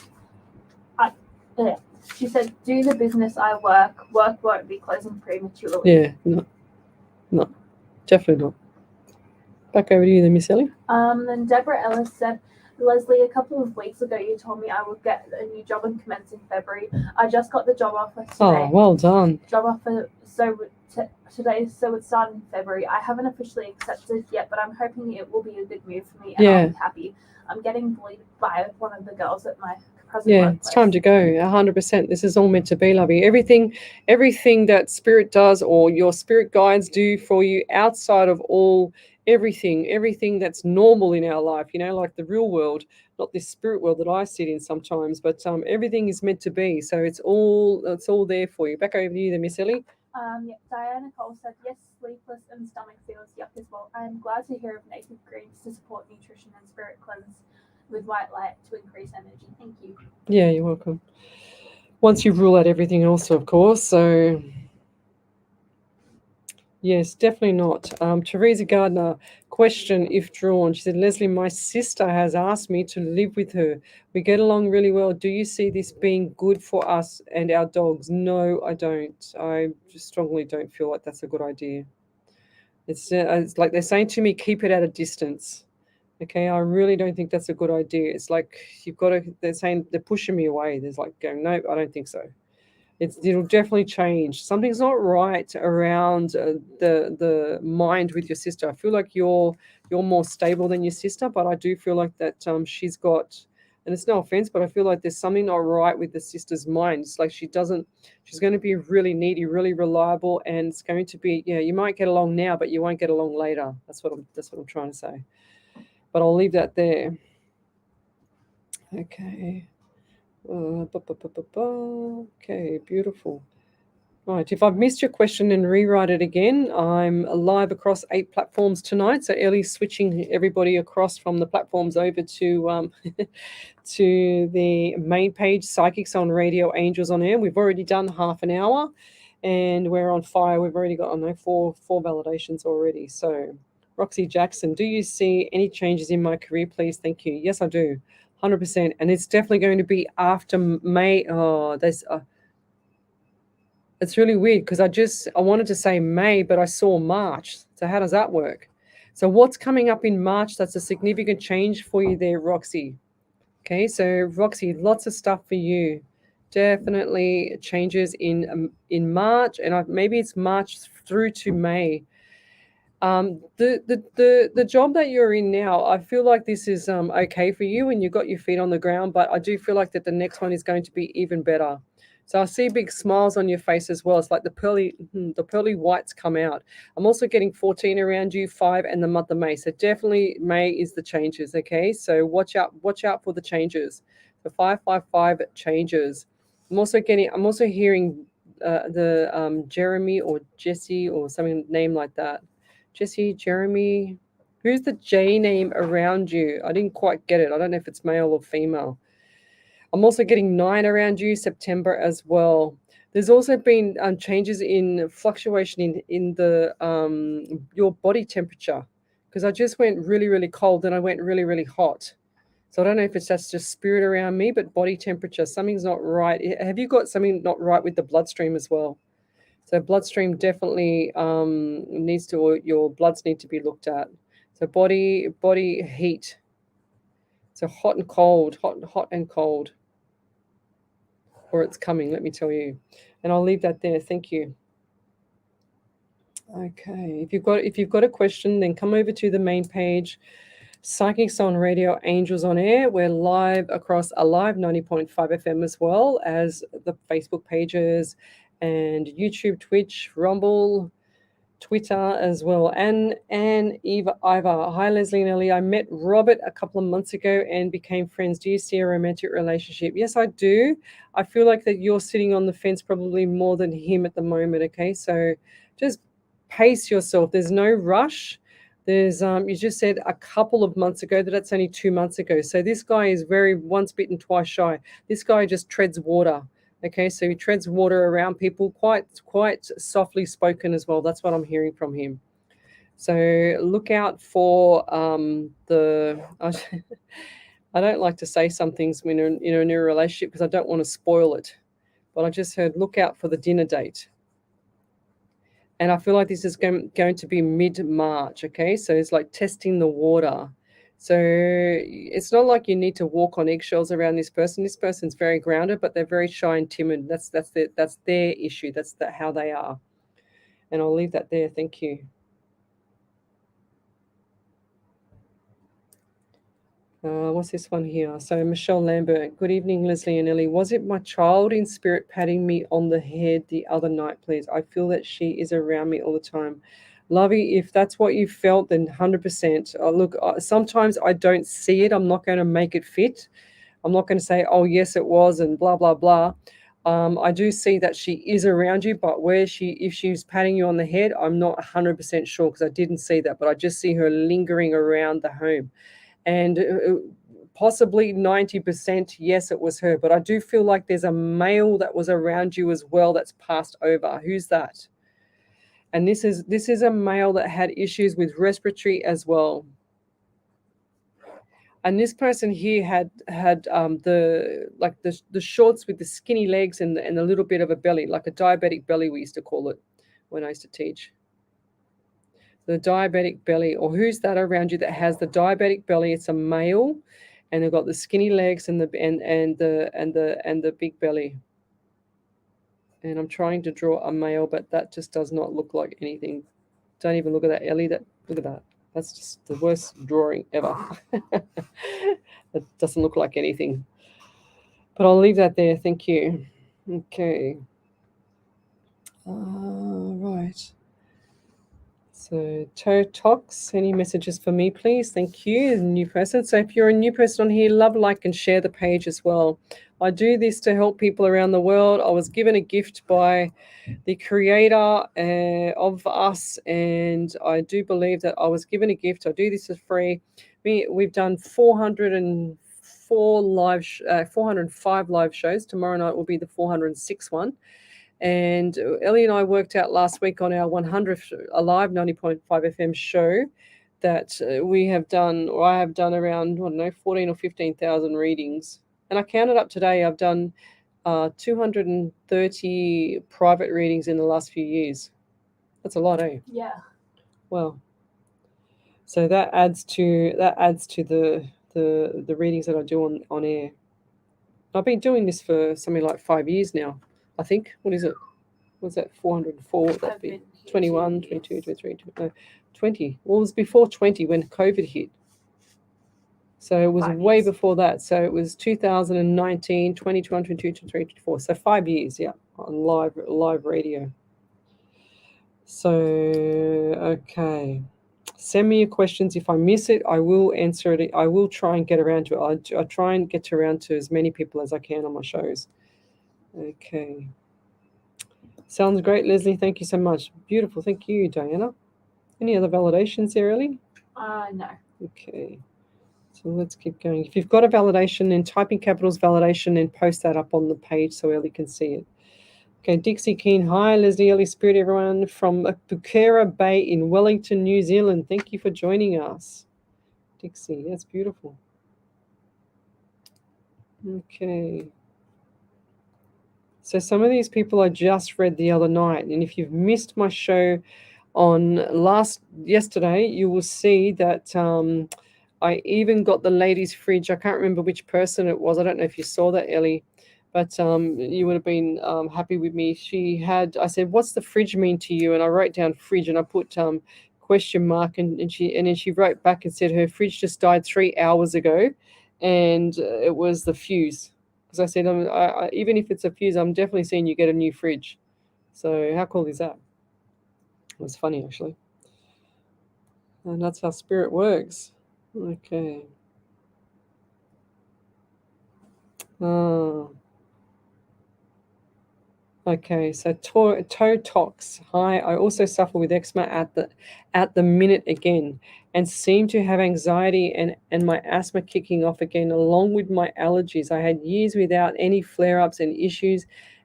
Yeah. She said, "Do the business I work won't be closing prematurely." Yeah, no, definitely not. Back over to you then, Miss Ellie. Then Deborah Ellis said, "Lesley, a couple of weeks ago you told me I would get a new job and commence in February. I just got the job offer today." Oh, well done. Job offer today, so it started in February. I haven't officially accepted yet, but I'm hoping it will be a good move for me, and I'll be happy. I'm getting bullied by one of the girls at my present workplace. It's time to go. 100%. This is all meant to be, lovey. Everything that spirit does, or your spirit guides do for you, outside of everything that's normal in our life, like the real world, not this spirit world that I sit in sometimes, but everything is meant to be. So it's all there for you. Back over to you then, Miss Ellie. Diana Cole said, "Yes, sleepless and stomach feels yuck as well. I am glad to hear of native greens to support nutrition and spirit cleanse with white light to increase energy. Thank you." Yeah, you're welcome. Once you rule out everything else, of course. So yes, definitely not. Teresa Gardner, question if drawn. She said, "Lesley, my sister has asked me to live with her. We get along really well. Do you see this being good for us and our dogs?" No, I don't. I just strongly don't feel like that's a good idea. It's like they're saying to me, keep it at a distance. Okay, I really don't think that's a good idea. It's like they're pushing me away. There's like going, no, I don't think so. It'll definitely change. Something's not right around the mind with your sister. I feel like you're more stable than your sister, but I do feel like that she's got And it's no offense, but I feel like there's something not right with the sister's mind. It's like she's going to be really needy, really reliable, and it's going to be, you might get along now, but you won't get along later. That's what I'm trying to say. But I'll leave that there. Okay. Okay, beautiful. Right, if I've missed your question and rewrite it again, I'm live across 8 platforms tonight. So Ellie's switching everybody across from the platforms over to to the main page, Psychics on Radio, Angels on Air. We've already done half an hour, and we're on fire. We've already got, 4 validations already. So Roxy Jackson, do you see any changes in my career, please? Thank you. Yes, I do, 100%. And it's definitely going to be after May. Oh, there's... it's really weird because I wanted to say May, but I saw March. So how does that work? So what's coming up in March that's a significant change for you there, Roxy? Okay, so Roxy, lots of stuff for you. Definitely changes in March, and maybe it's March through to May. The job that you're in now, I feel like this is okay for you, and you've got your feet on the ground. But I do feel like that the next one is going to be even better. So I see big smiles on your face as well. It's like the pearly whites come out. I'm also getting 14 around you, 5, and the month of May. So definitely May is the changes. Okay, so watch out for the changes. The 555 changes. I'm also hearing the Jeremy or Jesse or something name like that. Jesse, Jeremy. Who's the J name around you? I didn't quite get it. I don't know if it's male or female. I'm also getting 9 around you, September as well. There's also been changes in fluctuation in the your body temperature, because I just went really, really cold and I went really, really hot. So I don't know if that's just spirit around me, but body temperature, something's not right. Have you got something not right with the bloodstream as well? So bloodstream definitely your bloods need to be looked at. So body heat. So hot and cold, hot and cold. Or it's coming, let me tell you. And I'll leave that there. Thank you. Okay. If you've got a question, then come over to the main page. Psychics on Radio, Angels on Air. We're live across a live 90.5 FM as well as the Facebook pages and YouTube, Twitch, Rumble, Twitter as well. And Eva. Hi, Lesley and Ellie. I met Robert a couple of months ago and became friends. Do you see a romantic relationship? Yes, I do. I feel like that you're sitting on the fence probably more than him at the moment. Okay, so just pace yourself. There's no rush. There's you just said a couple of months ago that's only 2 months ago. So this guy is very once bitten, twice shy. This guy just treads water. Okay, so he treads water around people, quite softly spoken as well. That's what I'm hearing from him. So look out for I don't like to say some things when you're in a relationship because I don't want to spoil it. But I just heard look out for the dinner date. And I feel like this is going to be mid-March, okay? So it's like testing the water. So it's not like you need to walk on eggshells around this person. This person's very grounded, but they're very shy and timid. That's their issue. That's how they are. And I'll leave that there. Thank you. What's this one here? So Michelle Lambert. Good evening, Lesley and Ellie. Was it my child in spirit patting me on the head the other night, please? I feel that she is around me all the time. Lovey, if that's what you felt, then 100%. Look, sometimes I don't see it. I'm not going to make it fit. I'm not going to say, oh, yes, it was, and blah, blah, blah. I do see that she is around you, but if she's patting you on the head, I'm not 100% sure because I didn't see that, but I just see her lingering around the home. And possibly 90%, yes, it was her. But I do feel like there's a male that was around you as well that's passed over. Who's that? And this is a male that had issues with respiratory as well. And this person here had the shorts with the skinny legs and a little bit of a belly, like a diabetic belly, we used to call it when I used to teach. The diabetic belly, or who's that around you that has the diabetic belly? It's a male, and they've got the skinny legs and the big belly. And I'm trying to draw a male, but that just does not look like anything. Don't even look at that, Ellie. Look at that. That's just the worst drawing ever. It doesn't look like anything. But I'll leave that there. Thank you. Okay. Right. So, Totox, any messages for me, please? Thank you. New person. So, if you're a new person on here, love, like, and share the page as well. I do this to help people around the world. I was given a gift by the creator of us, and I do believe that I was given a gift. I do this for free. We've done 405 live shows. Tomorrow night will be the 406th one. And Ellie and I worked out last week on our 100th Alive 90.5 FM show that we have done, or I have done around, 14 or 15,000 readings. And I counted up today, I've done 230 private readings in the last few years. That's a lot, eh? Yeah. Well, so that adds to the readings that I do on air. I've been doing this for something like 5 years now, I think. What is it? What's that? 404? Would that be 21, 22, 23, 20? Well, it was before 20 when COVID hit. So it was 5 way years. before that. So it was 2019, 20, 21, 22, 23, 24. So 5 years, yeah, on live radio. So, okay. Send me your questions. If I miss it, I will answer it. I will try and get around to it. I try and get around to as many people as I can on my shows. Okay. Sounds great, Lesley. Thank you so much. Beautiful. Thank you, Diana. Any other validations there, Ellie? No. Okay. So let's keep going. If you've got a validation, then type in capitals validation and post that up on the page so Ellie can see it. Okay, Dixie Keen. Hi, Lesley, Ellie Spirit, everyone from Pukera Bay in Wellington, New Zealand. Thank you for joining us. Dixie, that's beautiful. Okay. So some of these people I just read the other night, and if you've missed my show on yesterday, you will see that I even got the ladies' fridge. I can't remember which person it was. I don't know if you saw that, Ellie, but you would have been happy with me. I said, "What's the fridge mean to you?" And I wrote down fridge, and I put question mark, and then she wrote back and said her fridge just died 3 hours ago, and it was the fuse. Because I said, even if it's a fuse, I'm definitely seeing you get a new fridge. So how cool is that? It was funny, actually. And that's how spirit works. Okay. Okay, so Totox. Hi, I also suffer with eczema at the minute again, and seem to have anxiety and my asthma kicking off again, along with my allergies. I had years without any flare-ups and issues,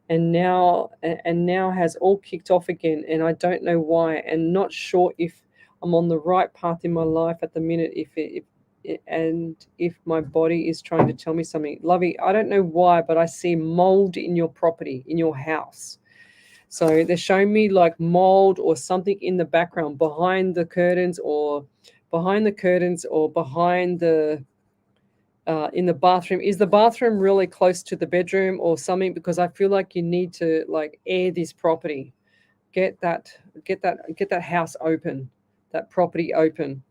and now has all kicked off again, and I don't know why, and not sure if I'm on the right path in my life at the minute. If my body is trying to tell me something. Lovey, I don't know why, but I see mold in your property, in your house. So they're showing me like mold or something in the background, behind the curtains or behind the in the bathroom. Is the bathroom really close to the bedroom or something? Because I feel like you need to like air this property. Get that house open, that property open.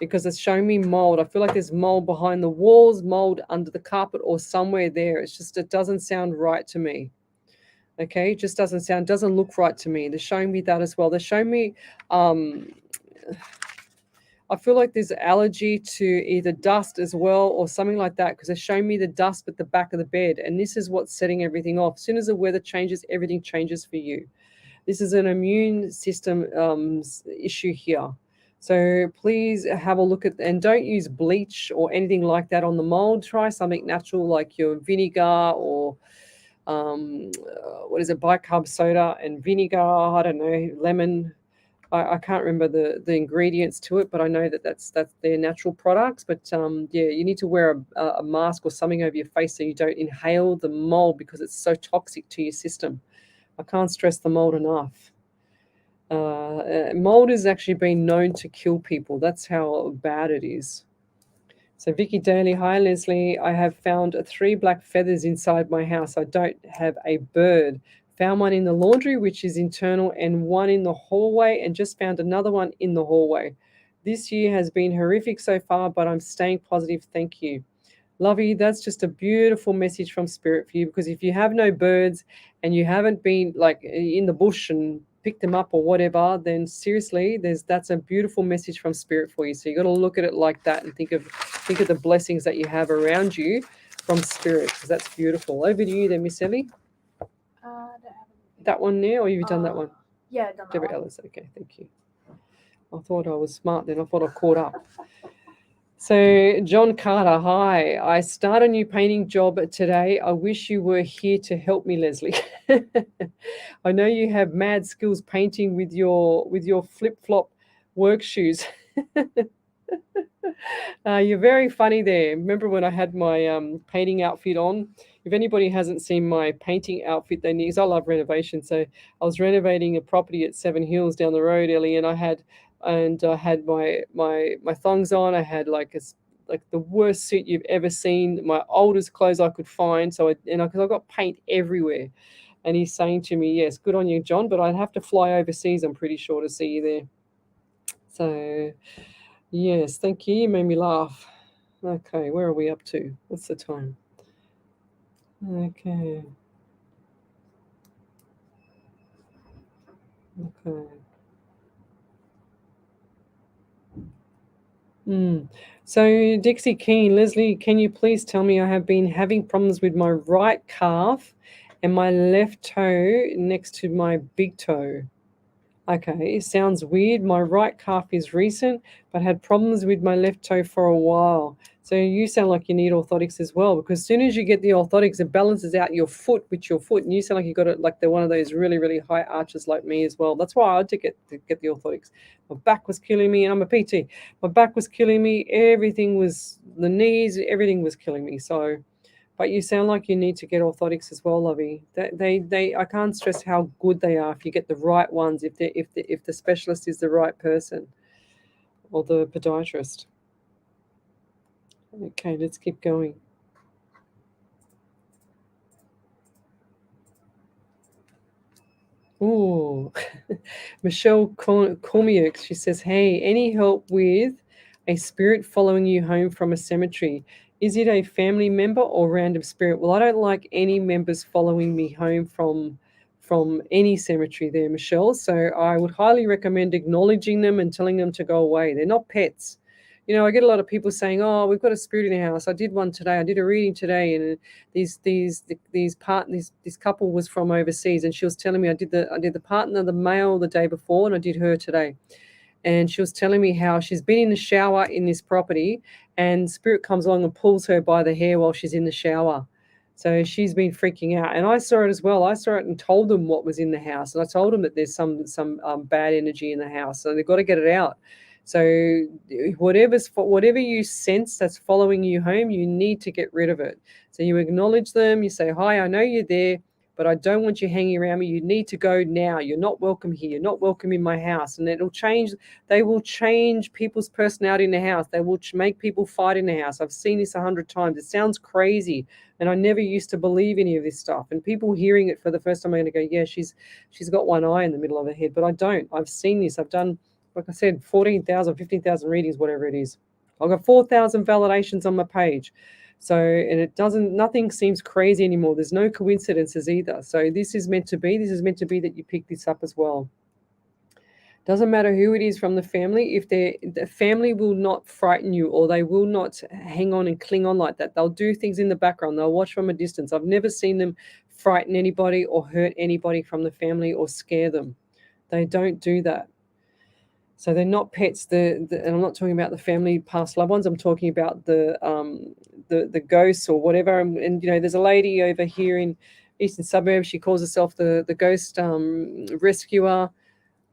Because it's showing me mold. I feel like there's mold behind the walls, mold under the carpet or somewhere there. It doesn't sound right to me. Okay, it just doesn't look right to me. They're showing me that as well. They're showing me, I feel like there's allergy to either dust as well or something like that, because they're showing me the dust at the back of the bed. And this is what's setting everything off. As soon as the weather changes, everything changes for you. This is an immune system issue here. So please have a look at, and don't use bleach or anything like that on the mold. Try something natural like your vinegar or bicarb soda and vinegar. I don't know, lemon. I can't remember the ingredients to it, but I know that's their natural products. But you need to wear a mask or something over your face so you don't inhale the mold, because it's so toxic to your system. I can't stress the mold enough. Mold has actually been known to kill people. That's how bad it is. So Vicky Daly, hi Lesley. I have found 3 black feathers inside my house. I don't have a bird. Found one in the laundry, which is internal, and one in the hallway, and just found another one in the hallway. This year has been horrific so far, but I'm staying positive. Thank you. Lovey, that's just a beautiful message from Spirit for you, because if you have no birds and you haven't been like in the bush and picked them up or whatever, then seriously, that's a beautiful message from Spirit for you. So you got to look at it like that and think of the blessings that you have around you from Spirit, because that's beautiful. Over to you then, Miss Ellie. I don't have That one now, or you've done that one? Yeah, done that Deborah one. Ellis. Okay, thank you. I thought I was smart then. I thought I caught up. So, John Carter, hi. I start a new painting job today. I wish you were here to help me, Lesley. I know you have mad skills painting with your flip-flop work shoes. You're very funny there. Remember when I had my painting outfit on? If anybody hasn't seen my painting outfit, they need, because I love renovation. So I was renovating a property at Seven Hills down the road, Ellie, and I had my thongs on. I had like the worst suit you've ever seen, my oldest clothes I could find. So because I got paint everywhere. And he's saying to me, yes, good on you, John, but I'd have to fly overseas, I'm pretty sure, to see you there. So, yes, thank you. You made me laugh. Okay, where are we up to? What's the time? Okay. So, Dixie Keane, Lesley, can you please tell me, I have been having problems with my right calf and my left toe next to my big toe. Okay, it sounds weird. My right calf is recent, but had problems with my left toe for a while. So you sound like you need orthotics as well, because as soon as you get the orthotics, it balances out your foot with your foot, and you sound like you got it like they're one of those really, really high arches like me as well. That's why I had to get the orthotics. My back was killing me, and I'm a PT. My back was killing me. Everything was the knees. Everything was killing me. So. But you sound like you need to get orthotics as well, Lovey. They I can't stress how good they are if you get the right ones, if the specialist is the right person, or the podiatrist. Okay, let's keep going. Ooh, Michelle Cormier, she says, hey, any help with a spirit following you home from a cemetery? Is it a family member or random spirit? Well, I don't like any members following me home from any cemetery there, Michelle. So I would highly recommend acknowledging them and telling them to go away. They're not pets. You know, I get a lot of people saying, "Oh, we've got a spirit in the house." I did one today. I did a reading today, and this couple was from overseas, and she was telling me I did the partner, the male, the day before, and I did her today. And she was telling me how she's been in the shower in this property, and spirit comes along and pulls her by the hair while she's in the shower. So she's been freaking out, and I saw it as well. I saw it and told them what was in the house, and I told them that there's some bad energy in the house, so they've got to get it out. So whatever you sense that's following you home, you need to get rid of it. So you acknowledge them. You say, "Hi, I know you're there, but I don't want you hanging around me. You need to go now. You're not welcome here. You're not welcome in my house." And it'll change. They will change people's personality in the house. They will make people fight in the house. I've seen this 100 times. It sounds crazy, and I never used to believe any of this stuff. And people hearing it for the first time are going to go, "Yeah, she's got one eye in the middle of her head," but I don't. I've seen this. I've done, like I said, 14,000, 15,000 readings, whatever it is. I've got 4,000 validations on my page. So, and nothing seems crazy anymore. There's no coincidences either. So this is meant to be that you pick this up as well. Doesn't matter who it is from the family. If the family will not frighten you, or they will not hang on and cling on like that. They'll do things in the background. They'll watch from a distance. I've never seen them frighten anybody or hurt anybody from the family or scare them. They don't do that. So they're not pets. And I'm not talking about the family past loved ones. I'm talking about the ghosts or whatever. And you know, there's a lady over here in Eastern Suburbs. She calls herself the ghost rescuer.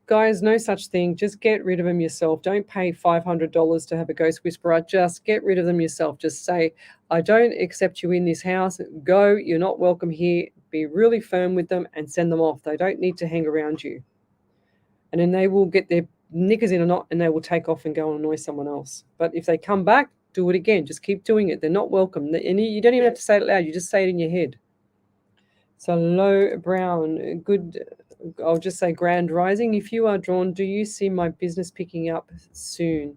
Guys, no such thing. Just get rid of them yourself. Don't pay $500 to have a ghost whisperer. Just get rid of them yourself. Just say, "I don't accept you in this house. Go. You're not welcome here." Be really firm with them and send them off. They don't need to hang around you. And then they will get their knickers in a knot and they will take off and go and annoy someone else. But if they come back, do it again. Just keep doing it. They're not welcome. And you don't even have to say it loud. You just say it in your head. So Low Brown, good. I'll just say grand rising. If you are drawn, do you see my business picking up soon?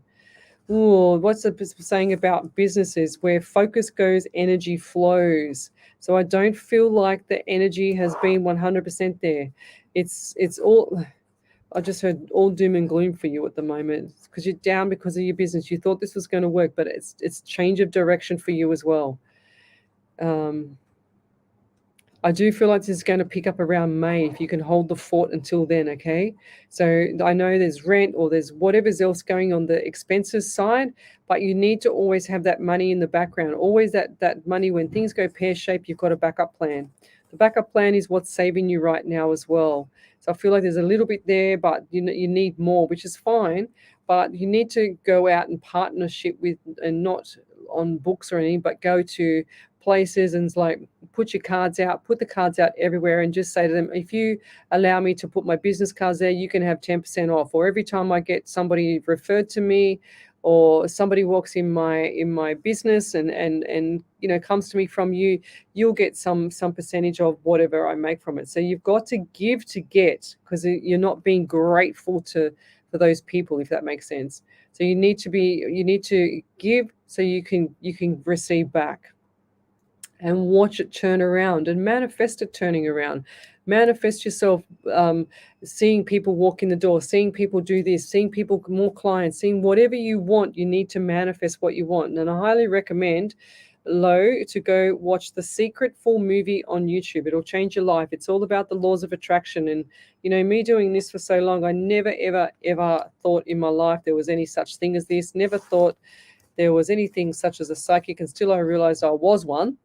what's the saying about businesses? Where focus goes, energy flows. So I don't feel like the energy has been 100% there. It's all. I just heard all doom and gloom for you at the moment because you're down because of your business. You thought this was going to work, but it's change of direction for you as well. I do feel like this is going to pick up around May if you can hold the fort until then, okay? So I know there's rent or there's whatever's else going on the expenses side, but you need to always have that money in the background. Always that money when things go pear-shaped, you've got a backup plan. The backup plan is what's saving you right now as well. So I feel like there's a little bit there, but you need more, which is fine. But you need to go out and partnership with, and not on books or anything, but go to places and like put your cards out, put the cards out everywhere and just say to them, if you allow me to put my business cards there, you can have 10% off. Or every time I get somebody referred to me or somebody walks in my business and comes to me from you, you'll get some percentage of whatever I make from it. So you've got to give to get, because you're not being grateful for those people, if that makes sense. So you need to give so you can receive back. And watch it turn around and manifest it turning around. Manifest yourself seeing people walk in the door, seeing people do this, seeing people, more clients, seeing whatever you want. You need to manifest what you want. And I highly recommend to go watch The Secret full movie on YouTube. It'll change your life. It's all about the laws of attraction. And, me doing this for so long, I never, ever, ever thought in my life there was any such thing as this. Never thought there was anything such as a psychic until I realized I was one.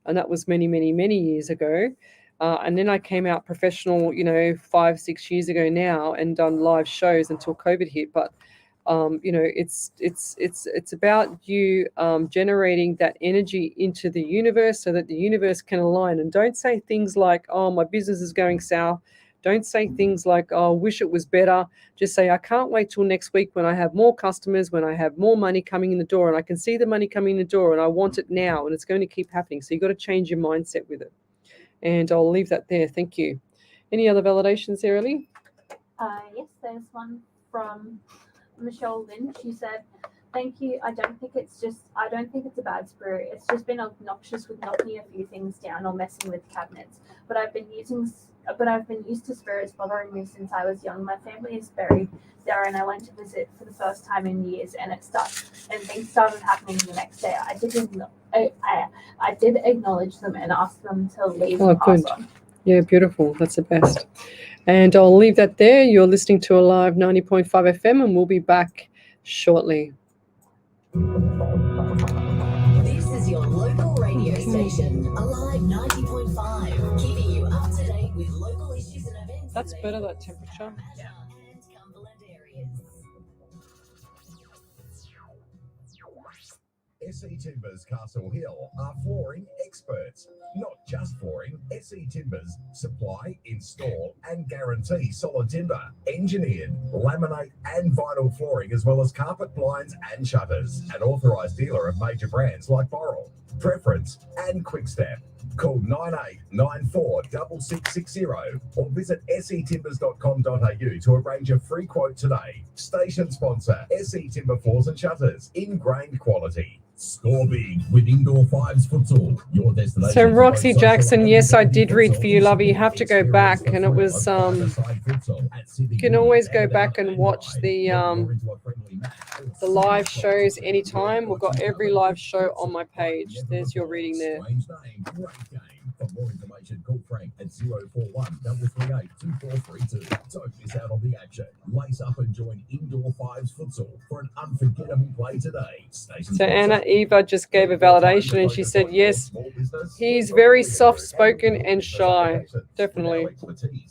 And that was many, many, many years ago. And then I came out professional, 5-6 years ago now, and done live shows until COVID hit. But it's about you generating that energy into the universe so that the universe can align. And don't say things like, "Oh, my business is going south." Don't say things like, "Oh, I wish it was better." Just say, "I can't wait till next week when I have more customers, when I have more money coming in the door, and I can see the money coming in the door, and I want it now, and it's going to keep happening." So you've got to change your mindset with it. And I'll leave that there. Thank you. Any other validations there, Ellie? Yes, there's one from Michelle Lynn. She said, "Thank you. I don't think it's a bad spirit. It's just been obnoxious with knocking a few things down or messing with cabinets. But I've been used to spirits bothering me since I was young. My family is buried there, and I went to visit for the first time in years, and things started happening the next day. I did acknowledge them and ask them to leave and pass on." Yeah, beautiful. That's the best. And I'll leave that there. You're listening to Alive 90.5 FM, and we'll be back shortly. This is your local radio station, Alive 90.5, keeping you up to date with local issues and events. That's better, that temperature. Yeah. And Cumberland areas. SE Timbers Castle Hill are flooring experts. Not just flooring, SE Timbers supply, install and guarantee solid timber, engineered, laminate and vinyl flooring, as well as carpet, blinds and shutters. An authorised dealer of major brands like Boral, Preference and Quickstep. Call 98946660 or visit setimbers.com.au to arrange a free quote today. Station sponsor, SE Timber Floors and Shutters, ingrained quality. Score big with Indoor Fives Futsal, your destination. So Roxy Jackson, yes, I did read for you, lovey. You have to go back, and it was you can always go back and watch the live shows anytime. We've got every live show on my page. There's your reading there. For more information, call Frank at 041 338 2432. Don't miss out on the action. Lace up and join Indoor Fives Futsal for an unforgettable play today. So Anna Eva just gave a validation, and she said, yes, he's very soft-spoken and shy. Definitely.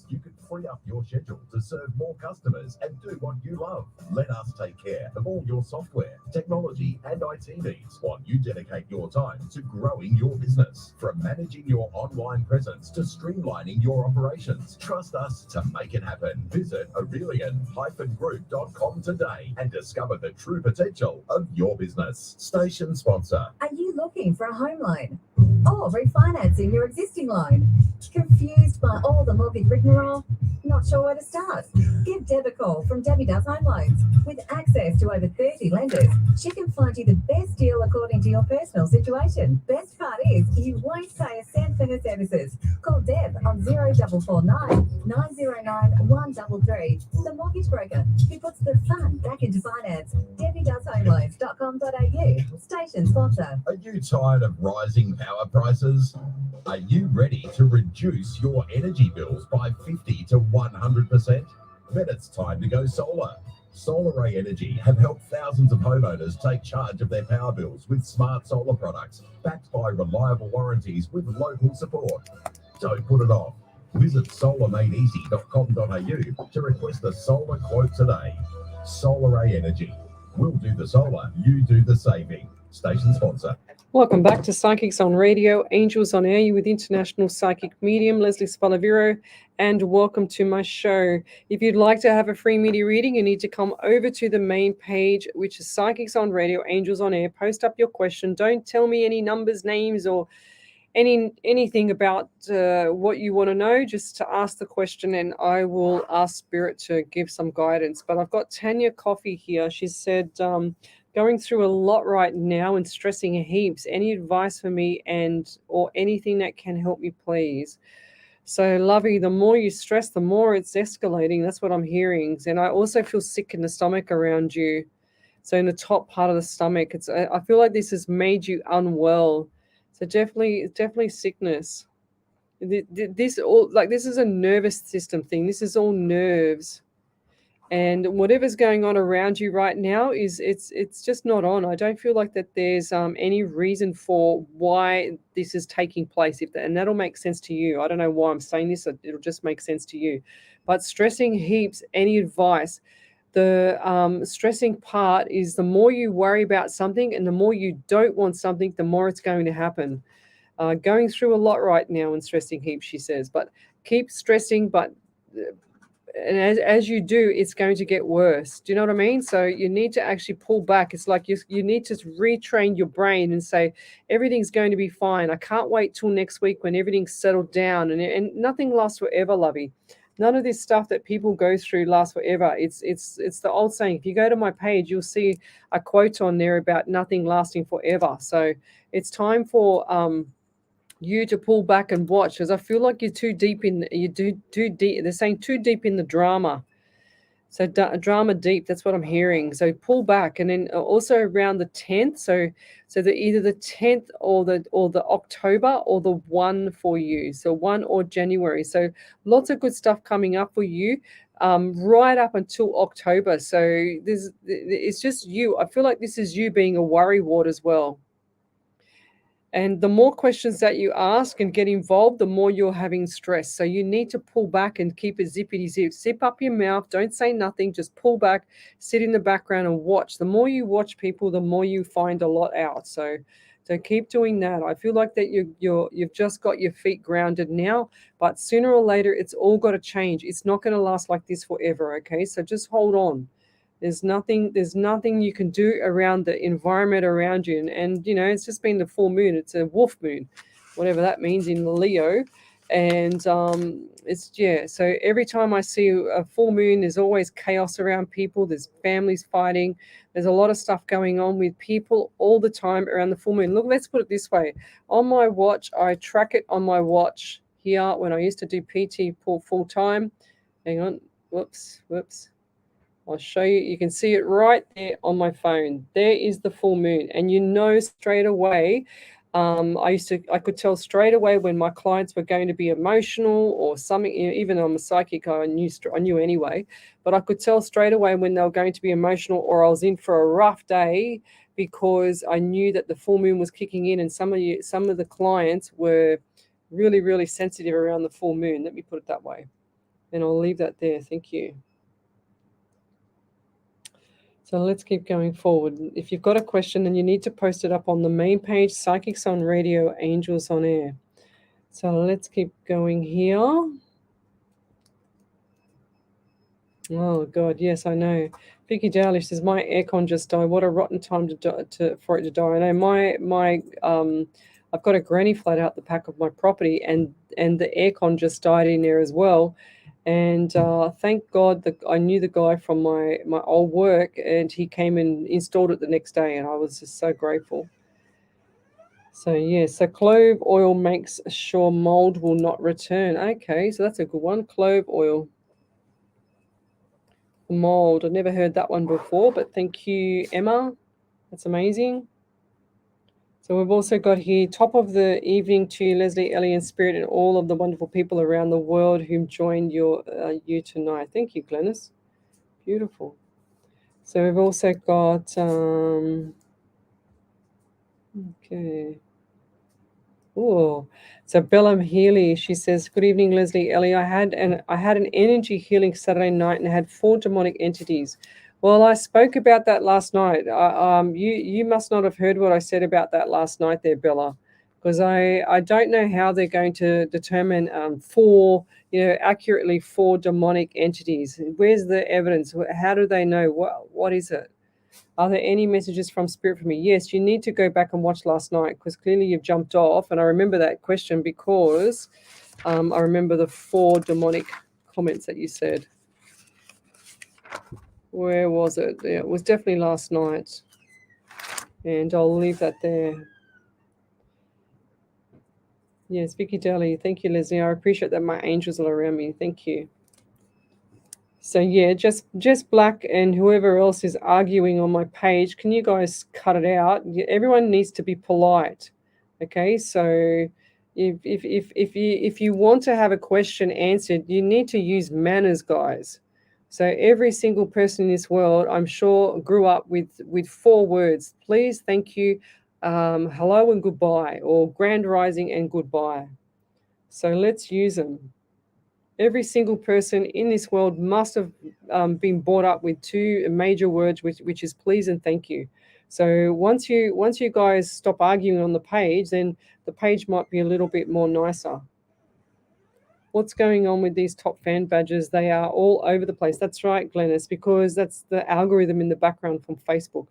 You can free up your schedule to serve more customers and do what you love. Let us take care of all your software, technology and IT needs while you dedicate your time to growing your business. From managing your online presence to streamlining your operations, trust us to make it happen. Visit aurelian-group.com today and discover the true potential of your business. Station sponsor. Are you looking for a home loan or refinancing your existing loan? Confused by all the mortgage rigmarole? Not sure where to start? Give Deb a call from Debbie Does Home Loans. With access to over 30 lenders, she can find you the best deal according to your personal situation. Best part is, you won't pay a cent for her services. Call Deb on 0449 909 133. The mortgage broker who puts the fun back into finance. DebbieDoesHomeLoans.com.au. Station sponsor. Are you tired of rising power prices? Are you ready to reduce your energy bills by 50 to 100%? Then it's time to go solar. Solar Ray Energy have helped thousands of homeowners take charge of their power bills with smart solar products backed by reliable warranties with local support. Don't put it off. Visit solarmadeeasy.com.au to request a solar quote today. Solar Ray Energy. We'll do the solar, you do the saving. Station sponsor. Welcome back to Psychics on Radio, Angels on Air, you with international psychic medium Lesley Spaliviero, and welcome to my show. If you'd like to have a free media reading, you need to come over to the main page, which is Psychics on Radio, Angels on Air. Post up your question. Don't tell me any numbers, names, or anything about what you want to know. Just to ask the question, and I will ask Spirit to give some guidance. But I've got Tanya Coffey here. She said, going through a lot right now and stressing heaps. Any advice for me or anything that can help me, please? So, Lovey, the more you stress, the more it's escalating. That's what I'm hearing. And I also feel sick in the stomach around you. So in the top part of the stomach, I feel like this has made you unwell. So definitely sickness. This is a nervous system thing. This is all nerves. And whatever's going on around you right now it's just not on. I don't feel like that there's any reason for why this is taking place. And that'll make sense to you. I don't know why I'm saying this. It'll just make sense to you. But stressing heaps, any advice? The stressing part is the more you worry about something and the more you don't want something, the more it's going to happen. Going through a lot right now and stressing heaps, she says. But keep stressing, and as you do, it's going to get worse. Do you know what I mean? So you need to actually pull back. It's like you need to retrain your brain and say, everything's going to be fine. I can't wait till next week when everything's settled down. And nothing lasts forever, Lovey. None of this stuff that people go through lasts forever. It's the old saying. If you go to my page, you'll see a quote on there about nothing lasting forever. So it's time for you to pull back and watch, because I feel like you're too deep they're saying too deep in the drama. So drama deep, that's what I'm hearing. So pull back. And then also around the 10th, so either the 10th or the October or the 1 for you, so 1 or January. So lots of good stuff coming up for you right up until October. So it's just you. I feel like this is you being a worrywart as well. And the more questions that you ask and get involved, the more you're having stress. So you need to pull back and keep it zippity zip. Zip up your mouth. Don't say nothing. Just pull back, sit in the background and watch. The more you watch people, the more you find a lot out. So keep doing that. I feel like that you've just got your feet grounded now, but sooner or later, it's all got to change. It's not going to last like this forever. Okay. So just hold on. There's nothing you can do around the environment around you. And it's just been the full moon. It's a wolf moon, whatever that means in Leo. And so every time I see a full moon, there's always chaos around people. There's families fighting. There's a lot of stuff going on with people all the time around the full moon. Look, let's put it this way. On my watch, I track it on my watch here when I used to do PT full time. Hang on. Whoops. I'll show you. You can see it right there on my phone. There is the full moon. And straight away, I could tell straight away when my clients were going to be emotional or something. Even though I'm a psychic, I knew anyway. But I could tell straight away when they were going to be emotional or I was in for a rough day, because I knew that the full moon was kicking in, and some of the clients were really, really sensitive around the full moon. Let me put it that way. And I'll leave that there. Thank you. So let's keep going forward. If you've got a question, then you need to post it up on the main page, Psychics on Radio, Angels on Air. So let's keep going here. Oh, God, yes, I know. Vicky Dowlish says, my aircon just died. What a rotten time for it to die. I know I've got a granny flat out the back of my property, and the aircon just died in there as well. And thank God that I knew the guy from my old work, and he came and installed it the next day, and I was just so grateful. So yeah, so clove oil makes sure mold will not return. Okay, so that's a good one. Clove oil. Mold. I've never heard that one before, but thank you, Emma. That's amazing. So we've also got here, top of the evening to you, Lesley, Ellie, and Spirit, and all of the wonderful people around the world who joined you tonight. Thank you, Glennis. Beautiful. So we've also got okay. Oh, so Bella Healy, she says, "Good evening, Lesley, Ellie. I had an energy healing Saturday night and had 4 demonic entities." Well, I spoke about that last night. You must not have heard what I said about that last night, there, Bella, because I don't know how they're going to determine accurately 4 demonic entities. Where's the evidence? How do they know what is it? Are there any messages from Spirit for me? Yes, you need to go back and watch last night because clearly you've jumped off. And I remember that question because I remember the 4 demonic comments that you said. Where was it? Yeah, it was definitely last night. And I'll leave that there. Yes, Vicky Daly. Thank you, Leslie. I appreciate that my angels are around me. Thank you. So yeah, just Black and whoever else is arguing on my page, can you guys cut it out? Everyone needs to be polite. Okay, so if you want to have a question answered, you need to use manners, guys. So every single person in this world, I'm sure, grew up with 4 words: please, thank you, hello, and goodbye, or grand rising and goodbye. So let's use them. Every single person in this world must have been brought up with 2 major words, which is please and thank you. So once you guys stop arguing on the page, then the page might be a little bit more nicer. What's going on with these top fan badges? They are all over the place. That's right, Glennis, because that's the algorithm in the background from Facebook.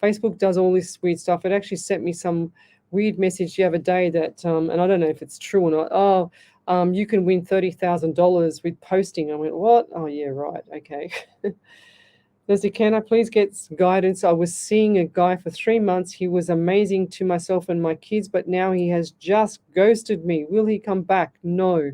Facebook does all this weird stuff. It actually sent me some weird message the other day that, and I don't know if it's true or not. Oh, you can win $30,000 with posting. I went, what? Oh, yeah, right. Okay. Leslie, can I please get guidance? I was seeing a guy for 3 months. He was amazing to myself and my kids, but now he has just ghosted me. Will he come back? No.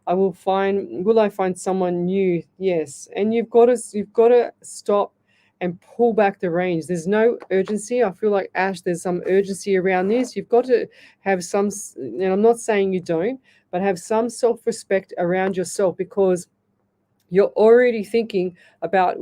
Will I find someone new? Yes. And you've got to stop and pull back the reins. There's no urgency. I feel like, Ash, there's some urgency around this. You've got to have some, and I'm not saying you don't, but have some self-respect around yourself, because you're already thinking about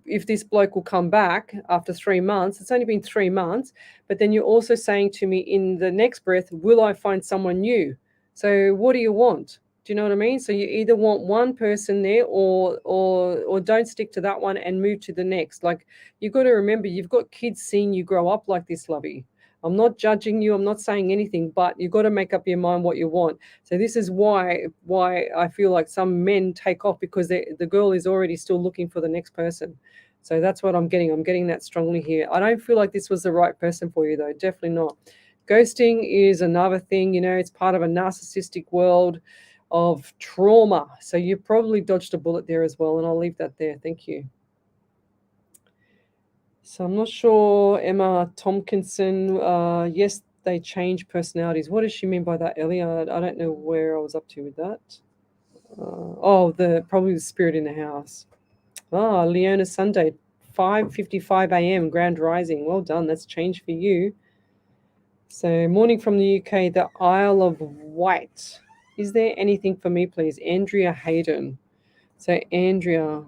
if this bloke will come back after 3 months. It's only been 3 months, but then you're also saying to me in the next breath, will I find someone new? So what do you want? Do you know what I mean? So you either want one person there or don't stick to that one and move to the next. Like, you've got to remember, you've got kids seeing you grow up like this, lovey. I'm not judging you. I'm not saying anything, but you've got to make up your mind what you want. So this is why I feel like some men take off, because the girl is already still looking for the next person. So that's what I'm getting. I'm getting that strongly here. I don't feel like this was the right person for you, though. Definitely not. Ghosting is another thing. It's part of a narcissistic world of trauma. So you probably dodged a bullet there as well, and I'll leave that there. Thank you. So I'm not sure, Emma Tompkinson. Yes, they change personalities. What does she mean by that, Ellie? I don't know where I was up to with that. Probably the spirit in the house. Leona Sunday, 5:55 a.m. Grand Rising. Well done. That's changed for you. So morning from the UK, the Isle of Wight. Is there anything for me, please? Andrea Hayden. So Andrea.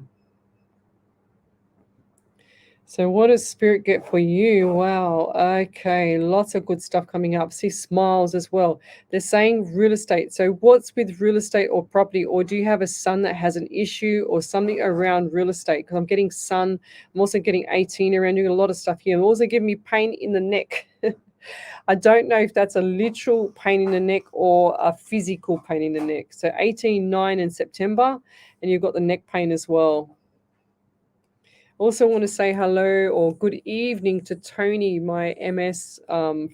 So what does Spirit get for you? Wow. Okay. Lots of good stuff coming up. See smiles as well. They're saying real estate. So what's with real estate or property? Or do you have a son that has an issue or something around real estate? Because I'm getting son. I'm also getting 18 around you. A lot of stuff here. I'm also giving me pain in the neck. I don't know if that's a literal pain in the neck or a physical pain in the neck. So 18, 9 in September. And you've got the neck pain as well. Also want to say hello or good evening to Tony, my MS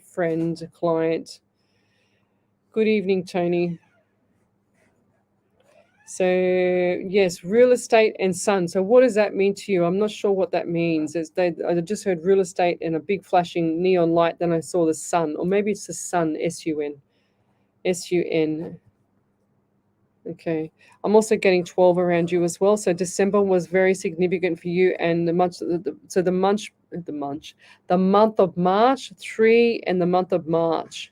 friend, client. Good evening, Tony. So yes, real estate and sun. So what does that mean to you? I'm not sure what that means. I just heard real estate and a big flashing neon light. Then I saw the sun, or maybe it's the sun. S-U-N. S-U-N. Okay. I'm also getting 12 around you as well. So December was very significant for you, and the month of March 3 and the month of March.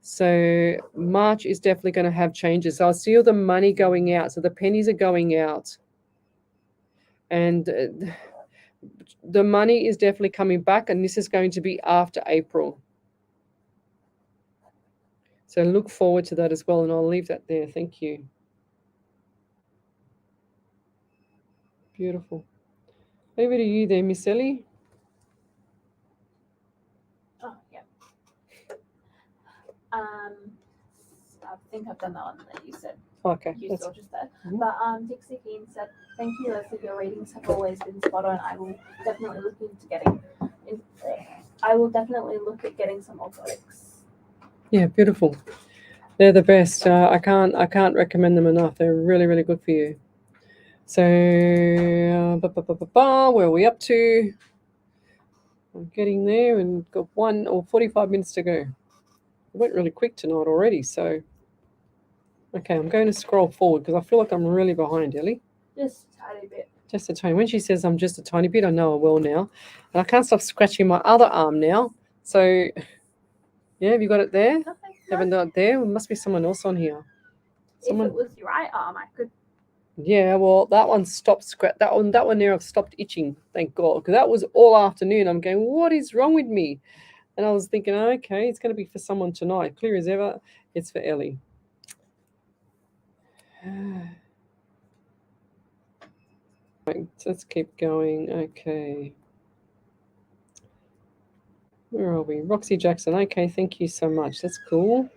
So March is definitely going to have changes. I see all the money going out. So the pennies are going out. And the money is definitely coming back. And this is going to be after April. So look forward to that as well. And I'll leave that there. Thank you. Beautiful. Over to you there, Miss Ellie. Oh, yeah. I think I've done that one that you said. Okay. You saw just there. But Dixie Keane said, "Thank you, Leslie. Your readings have always been spot on. I will definitely look at getting some orthotics." Yeah, beautiful. They're the best. I can't recommend them enough. They're really, really good for you. So, where are we up to? I'm getting there, and got 45 minutes to go. It went really quick tonight already. So, okay, I'm going to scroll forward because I feel like I'm really behind, Ellie. Just a tiny bit. Just a tiny. When she says I'm just a tiny bit, I know I will now. And I can't stop scratching my other arm now. So, yeah, have you got it there? Okay, Haven't got it there? There must be someone else on here. If it was your right arm, I could. Yeah, well, that one stopped. That one there, I've stopped itching. Thank God, because that was all afternoon. I'm going, what is wrong with me? And I was thinking, okay, it's going to be for someone tonight. Clear as ever, it's for Ellie. Right, let's keep going. Okay. Where are we? Roxy Jackson. Okay, thank you so much. That's cool.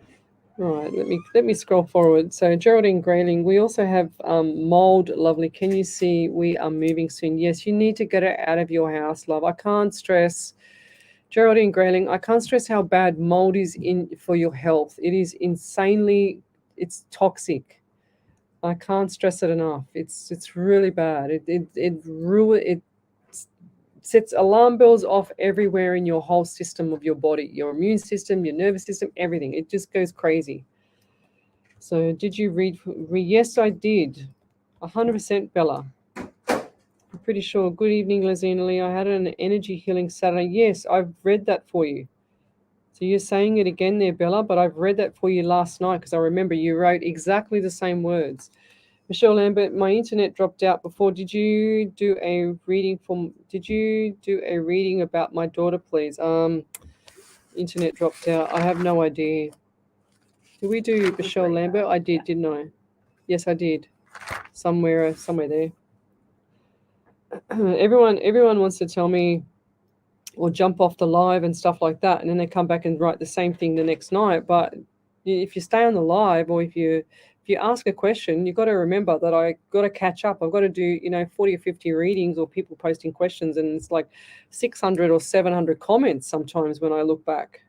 Right, let me scroll forward. So Geraldine Grayling, we also have mold. Lovely. Can you see we are moving soon? Yes, you need to get it out of your house, love. I can't stress, Geraldine Grayling, I can't stress how bad mold is for your health. It is insanely, it's toxic. I can't stress it enough. It's really bad. It sets alarm bells off everywhere in your whole system of your body, your immune system, your nervous system, everything. It just goes crazy. So did you read? Yes, I did. 100%, Bella. I'm pretty sure. Good evening, Leslie and Lee. I had an energy healing Saturday. Yes, I've read that for you. So you're saying it again there, Bella, but I've read that for you last night because I remember you wrote exactly the same words. Michelle Lambert, my internet dropped out before. Did you do a reading about my daughter, please? Internet dropped out. I have no idea. Did we do Michelle Lambert? I did, didn't I? Yes, I did. Somewhere there. Everyone wants to tell me or jump off the live and stuff like that, and then they come back and write the same thing the next night. But if you stay on the live, or if you ask a question, you've got to remember that I got to catch up. I've got to do 40 or 50 readings, or people posting questions, and it's like 600 or 700 comments sometimes when I look back.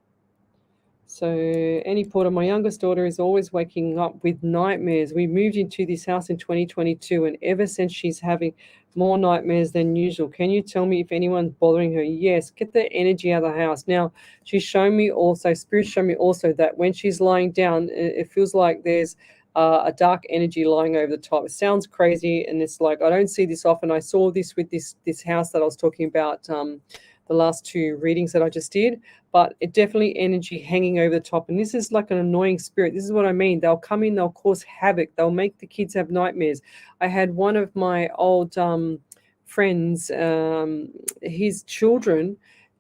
So Annie Porter, my youngest daughter is always waking up with nightmares. We moved into this house in 2022, and ever since she's having more nightmares than usual. Can you tell me if anyone's bothering her? Yes, get the energy out of the house. Now, she's shown me also, Spirit showed me also that when she's lying down, it feels like there's a dark energy lying over the top. It sounds crazy, and it's like, I don't see this often. I saw this with this house that I was talking about, the last two readings that I just did, but it definitely energy hanging over the top. And this is like an annoying spirit. This is what I mean. They'll come in, they'll cause havoc. They'll make the kids have nightmares. I had one of my old friends, his children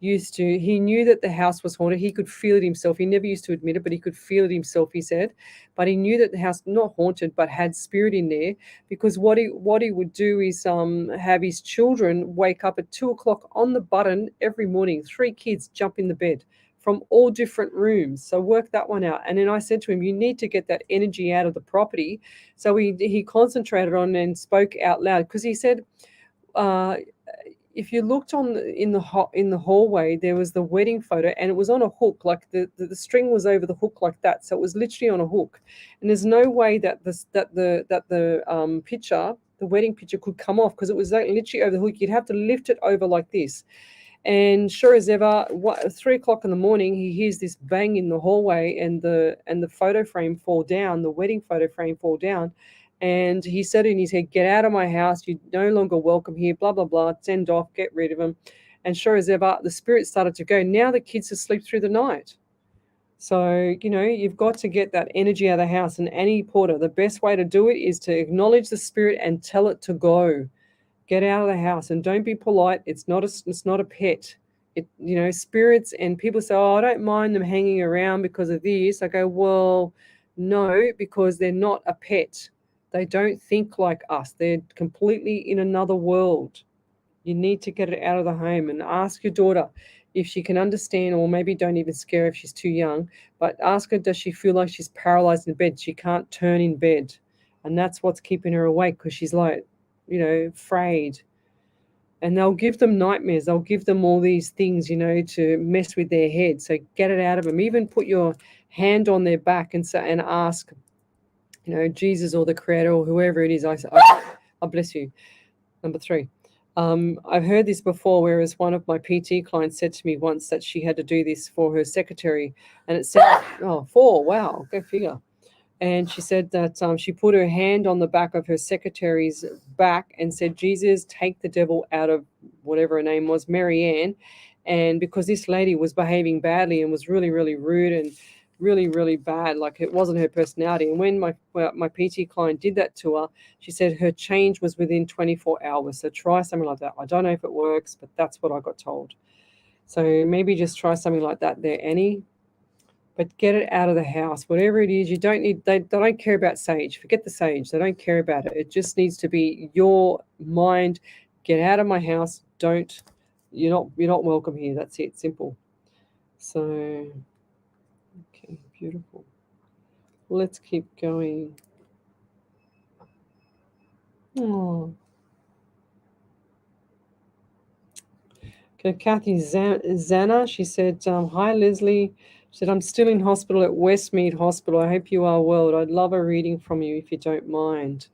he knew that the house was haunted. He could feel it himself. He never used to admit it, but he could feel it himself, he said. But he knew that the house, not haunted, but had spirit in there, because what he would do is have his children wake up at 2:00 on the button every morning. 3 kids jump in the bed from all different rooms. So work that one out. And then I said to him, you need to get that energy out of the property. So he concentrated on and spoke out loud, because he said, if you looked in the hallway, there was the wedding photo, and it was on a hook, like the string was over the hook like that, so it was literally on a hook. And there's no way that the picture, the wedding picture, could come off, because it was like literally over the hook. You'd have to lift it over like this. And sure as ever, 3 o'clock in the morning, he hears this bang in the hallway, and the photo frame fall down, the wedding photo frame fall down. And he said in his head, "Get out of my house. You're no longer welcome here, blah, blah, blah. Send off, get rid of him." And sure as ever, the spirit started to go. Now the kids asleep through the night. So, you've got to get that energy out of the house. And Annie Porter, the best way to do it is to acknowledge the spirit and tell it to go. Get out of the house, and don't be polite. It's not a pet. Spirits, and people say, "Oh, I don't mind them hanging around because of this." I go, well, no, because they're not a pet. They don't think like us. They're completely in another world. You need to get it out of the home, and ask your daughter if she can understand, or maybe don't even scare her if she's too young, but ask her, does she feel like she's paralyzed in bed? She can't turn in bed. And that's what's keeping her awake, because she's like, afraid. And they'll give them nightmares. They'll give them all these things, to mess with their head. So get it out of them. Even put your hand on their back and ask, Jesus or the Creator or whoever it is. I bless you. Number 3. I've heard this before, whereas one of my PT clients said to me once that she had to do this for her secretary, and it said, 4, wow, go figure. And she said that she put her hand on the back of her secretary's back and said, "Jesus, take the devil out of," whatever her name was, Marianne. And because this lady was behaving badly and was really, really rude and really, really bad, like it wasn't her personality. And when my PT client did that to her, she said her change was within 24 hours. So try something like that. I don't know if it works, but that's what I got told. So maybe just try something like that there, Annie. But get it out of the house, whatever it is. You don't need, they don't care about sage. Forget the sage. They don't care about it. It just needs to be your mind. Get out of my house. You're not welcome here. That's it. Simple. So, okay, beautiful. Let's keep going. Oh. Okay, Kathy Zana, she said, "Hi, Lesley." She said, "I'm still in hospital at Westmead Hospital. I hope you are well. I'd love a reading from you if you don't mind."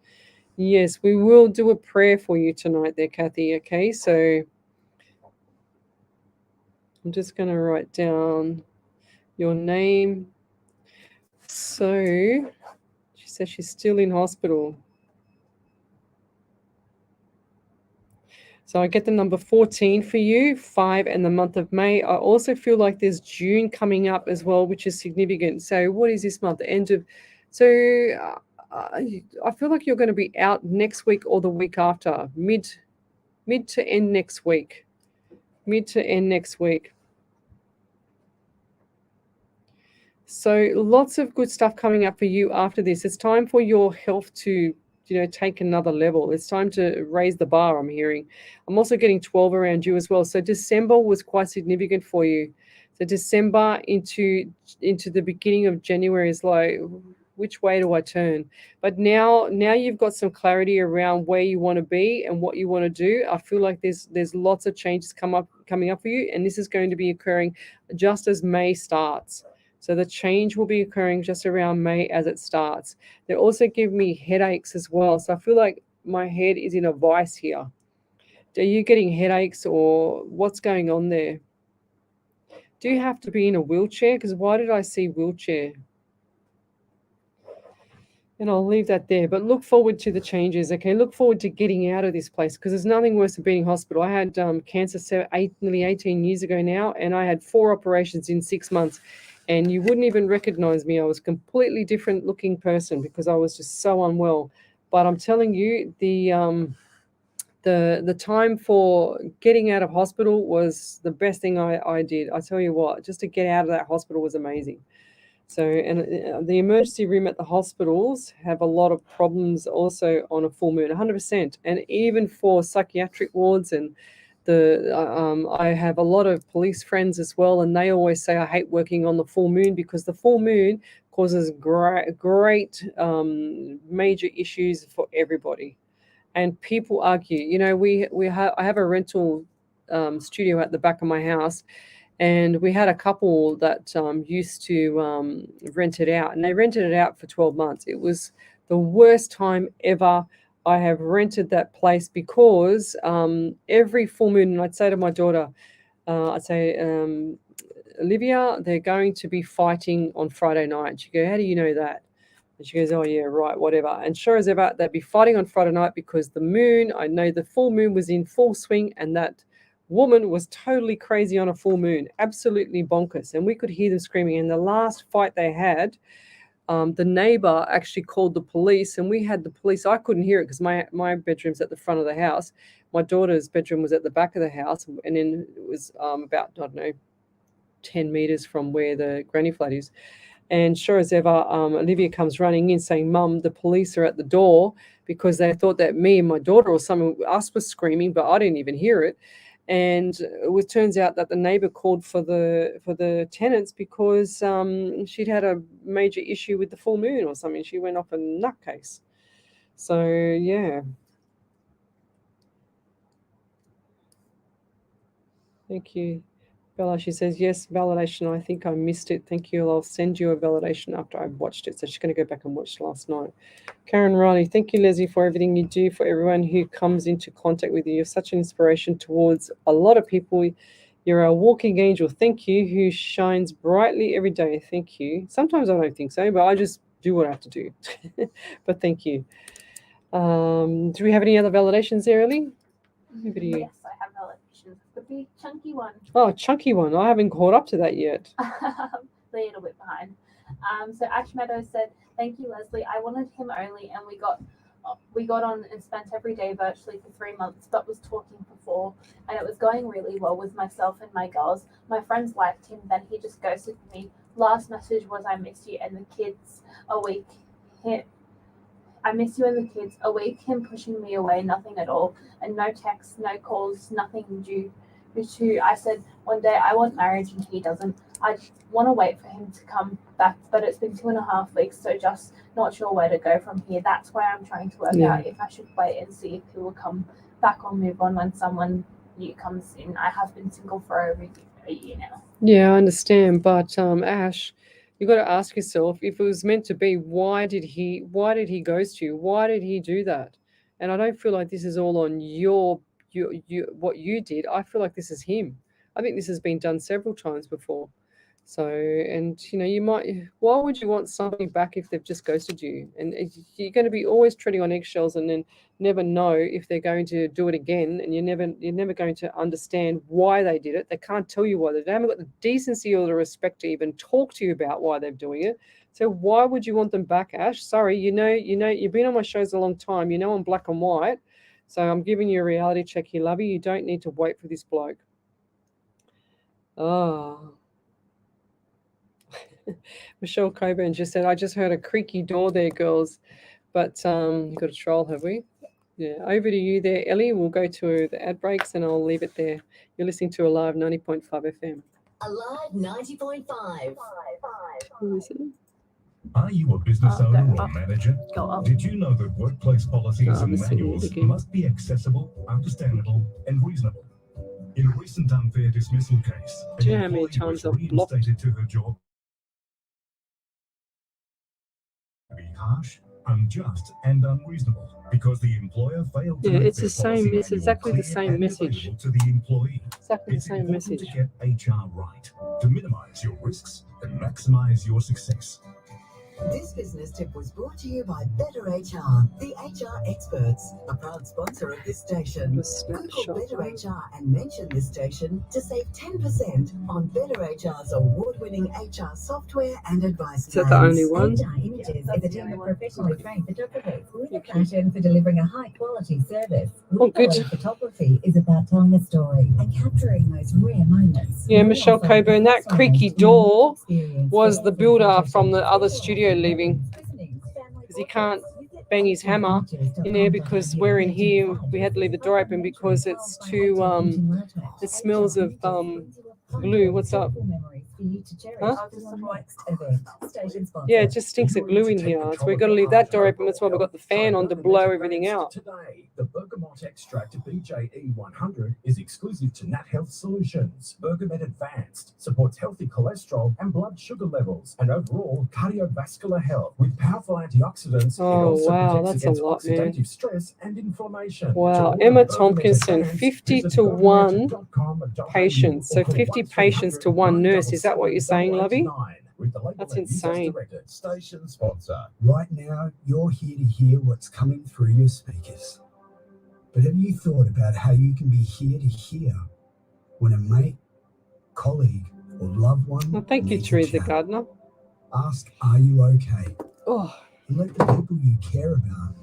Yes, we will do a prayer for you tonight there, Kathy. Okay, so I'm just going to write down your name. So she says she's still in hospital. So I get the number 14 for you, 5 and the month of May. I also feel like there's June coming up as well, which is significant. So what is this month? The end of, so I feel like you're going to be out next week or the week after, mid to end next week. Mid to end next week. So lots of good stuff coming up for you after this. It's time for your health to take another level. It's time to raise the bar, I'm hearing. I'm also getting 12 around you as well. So December was quite significant for you. So December into the beginning of January is like, which way do I turn? But now you've got some clarity around where you want to be and what you want to do. I feel like there's lots of changes coming up for you, and this is going to be occurring just as May starts. So the change will be occurring just around May as it starts. They also give me headaches as well. So I feel like my head is in a vice here. Are you getting headaches, or what's going on there? Do you have to be in a wheelchair? Because why did I see wheelchair? And I'll leave that there. But look forward to the changes, okay? Look forward to getting out of this place, because there's nothing worse than being in hospital. I had cancer nearly 18 years ago now, and I had 4 operations in 6 months. And you wouldn't even recognize me. I was a completely different looking person because I was just so unwell. But I'm telling you, the time for getting out of hospital was the best thing I did. I tell you what, just to get out of that hospital was amazing. So, and the emergency room at the hospitals have a lot of problems also on a full moon, 100%. And even for psychiatric wards, and I have a lot of police friends as well, and they always say I hate working on the full moon because the full moon causes great major issues for everybody. And people argue. I have a rental studio at the back of my house, and we had a couple that used to rent it out, and they rented it out for 12 months. It was the worst time ever. I have rented that place because every full moon, and I'd say to my daughter, I'd say, Olivia, they're going to be fighting on Friday night. And she'd go, how do you know that? And she goes, oh, yeah, right, whatever. And sure as ever, they'd be fighting on Friday night because the moon, I know the full moon was in full swing, and that woman was totally crazy on a full moon, absolutely bonkers. And we could hear them screaming. And the last fight they had, the neighbor actually called the police, and we had the police. I couldn't hear it because my bedroom's at the front of the house. My daughter's bedroom was at the back of the house, and then it was about, I don't know, 10 meters from where the granny flat is. And sure as ever, Olivia comes running in saying, Mum, the police are at the door, because they thought that me and my daughter or someone else was screaming, but I didn't even hear it. And it turns out that the neighbor called for the tenants because she'd had a major issue with the full moon or something. She went off a nutcase. So, yeah. Thank you. Bella, she says, yes, validation. I think I missed it. Thank you. I'll send you a validation after I've watched it. So she's going to go back and watch last night. Karen Riley, thank you, Leslie, for everything you do for everyone who comes into contact with you. You're such an inspiration towards a lot of people. You're a walking angel. Thank you, who shines brightly every day. Thank you. Sometimes I don't think so, but I just do what I have to do. But thank you. Do we have any other validations there, Ellie? Over to you. Yes, I have validations. The big chunky one. Oh, chunky one. I haven't caught up to that yet. A little bit behind. So Ash Meadows said, thank you, Leslie. I wanted him only, and we got on and spent every day virtually for 3 months, but was talking before, and it was going really well with myself and my girls. My friends liked him, then he just ghosted me. Last message was, I miss you and the kids a week. I miss you and the kids a week. Him pushing me away, nothing at all, and no texts, no calls, nothing due to. I said one day I want marriage and he doesn't. I want to wait for him to come back, but it's been 2.5 weeks, so just not sure where to go from here. That's why I'm trying to work out if I should wait and see if he will come back or move on when someone new comes in. I have been single for over a year now. Yeah, I understand, but Ash, you got to ask yourself, if it was meant to be, why did he ghost you? Why did he do that? And I don't feel like this is all on you what you did. I feel like this is him. I think this has been done several times before. So, and why would you want somebody back if they've just ghosted you? And you're going to be always treading on eggshells, and then never know if they're going to do it again. And you're never going to understand why they did it. They can't tell you why. They haven't got the decency or the respect to even talk to you about why they're doing it. So why would you want them back, Ash? Sorry, you've been on my shows a long time. I'm black and white. So I'm giving you a reality check here, lovey. You don't need to wait for this bloke. Oh. Michelle Coburn just said, I just heard a creaky door there, girls. But you've got a troll, have we? Yeah. Over to you there, Ellie. We'll go to the ad breaks and I'll leave it there. You're listening to Alive 90.5 FM. Alive 90.5. Who is it? Are you a business owner or manager? Go up. Did you know that workplace policies and missing it manuals again. must be accessible, understandable, and reasonable? In a recent unfair dismissal case, Do you know how an many employee times was I've blocked? reinstated to her job. Be harsh, unjust, and unreasonable because the employer failed to Yeah, make it's their the same. policy It's manual exactly the clear same and message. available to the employee. Exactly the It's same important message. to get HR right to minimize your risks and maximize your success. This business tip was brought to you by Better HR, the HR experts, a proud sponsor of this station. A snapshot. Google Better HR and mention this station to save 10% on Better HR's award-winning HR software and advice Is that the only plans. one? HR Images is a team of professionally trained photographers with a Okay. passion for delivering a high-quality service. Oh, We good. believe photography is about telling a story and capturing those rare moments. Yeah, We Michelle offer Coburn, that personalised, creaky unique door experience was for the every builder project. from the other studio leaving, because he can't bang his hammer in there because we're in here. We had to leave the door open because it's too it smells of glue. What's up? for you to cherish Huh? after the next event. Station sponsor. Yeah, it just stinks of glue in here. So we've got to leave that door open. That's why we've got the fan on to blow everything out. Today, the Bergamot extract BJE 100 is exclusive to Nat Health Solutions. Bergamet Advanced supports healthy cholesterol and blood sugar levels and overall cardiovascular health with powerful antioxidants. Oh, it also wow, protects that's a against lot, oxidative man. stress and inflammation. Wow, To Emma order Bergamet Tompkinson, Advanced, 50 visit to 1 bergamet.com.au patients. So or call 50 patients to 1 nurse. Is that what you're saying, Lovey? 999 with the label That's and use as insane. directed. Station sponsor. Right now, you're here to hear what's coming through your speakers. But have you thought about how you can be here to hear when a mate, colleague, or loved one Well, thank you, needs a Teresa chat? Gardner. Ask, are you okay? Oh, And let the people you care about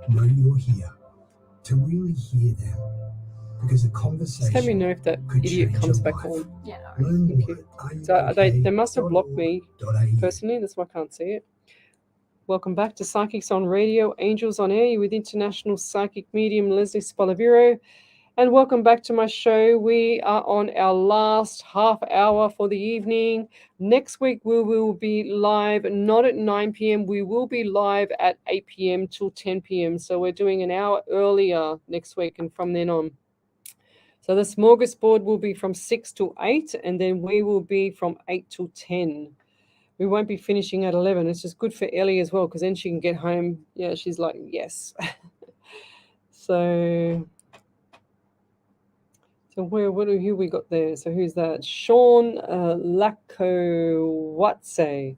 know you're here, to really hear them. Because a conversation just let me know if that could idiot change comes your back life. on. Yeah, no worries. Learn Thank more you. at So they must have blocked me ayuk.org.au. personally. That's why I can't see it. Welcome back to Psychics on Radio, Angels on Air with international psychic medium Lesley Spaliviero. And welcome back to my show. We are on our last half hour for the evening. Next week, we will be live, not at 9 p.m. We will be live at 8 p.m. till 10 p.m. So we're doing an hour earlier next week and from then on. So the smorgasbord will be from 6 to 8, and then we will be from 8 to 10. We won't be finishing at 11. It's just good for Ellie as well, because then she can get home. Yeah, she's like, yes. So who we got there? So who's that? Sean Lakowatse.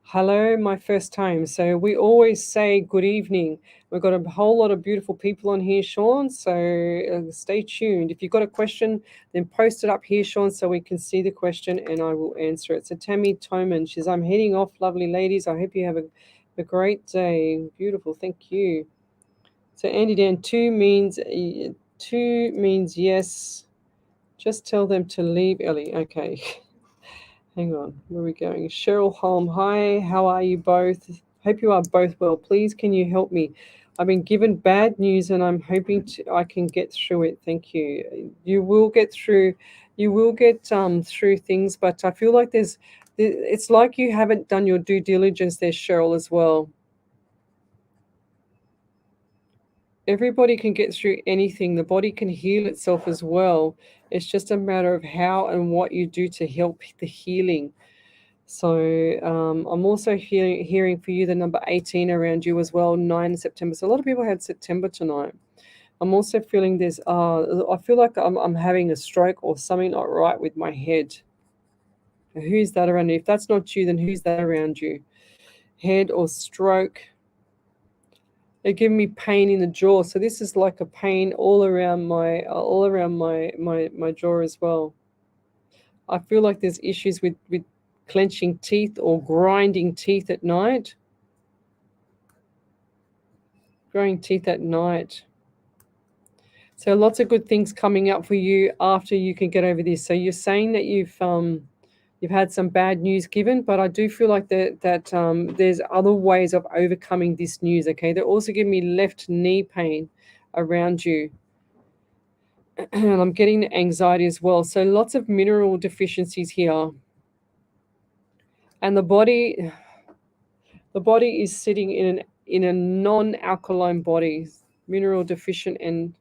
Hello, my first time. So we always say good evening. We've got a whole lot of beautiful people on here, Sean. So stay tuned. If you've got a question, then post it up here, Sean, so we can see the question and I will answer it. So Tammy Toman, she's, I'm heading off, lovely ladies. I hope you have a great day. Beautiful, thank you. So Andy Dan, two means yes. Just tell them to leave, Ellie. Okay. Hang on, where are we going? Cheryl Holm, hi, how are you both? Hope you are both well. Please, can you help me? I've been given bad news and I'm hoping I can get through it. Thank you. You will get through. You will get through things, but I feel like it's like you haven't done your due diligence there, Cheryl, as well. Everybody can get through anything. The body can heal itself as well. It's just a matter of how and what you do to help the healing. So I'm also hearing for you the number 18 around you as well, 9 September. So a lot of people had September tonight. I'm also feeling this, I feel like I'm having a stroke or something not right with my head. Who's that around you? If that's not you, then who's that around you? Head or stroke? They're giving me pain in the jaw. So this is like a pain all around my jaw as well. I feel like there's issues with clenching teeth or grinding teeth at night. Grinding teeth at night. So lots of good things coming up for you after you can get over this. So you're saying that you've had some bad news given, but I do feel like that there's other ways of overcoming this news, okay? They're also giving me left knee pain around you. And I'm getting anxiety as well. So lots of mineral deficiencies here. And the body is sitting in a non-alkaline body, mineral deficient, and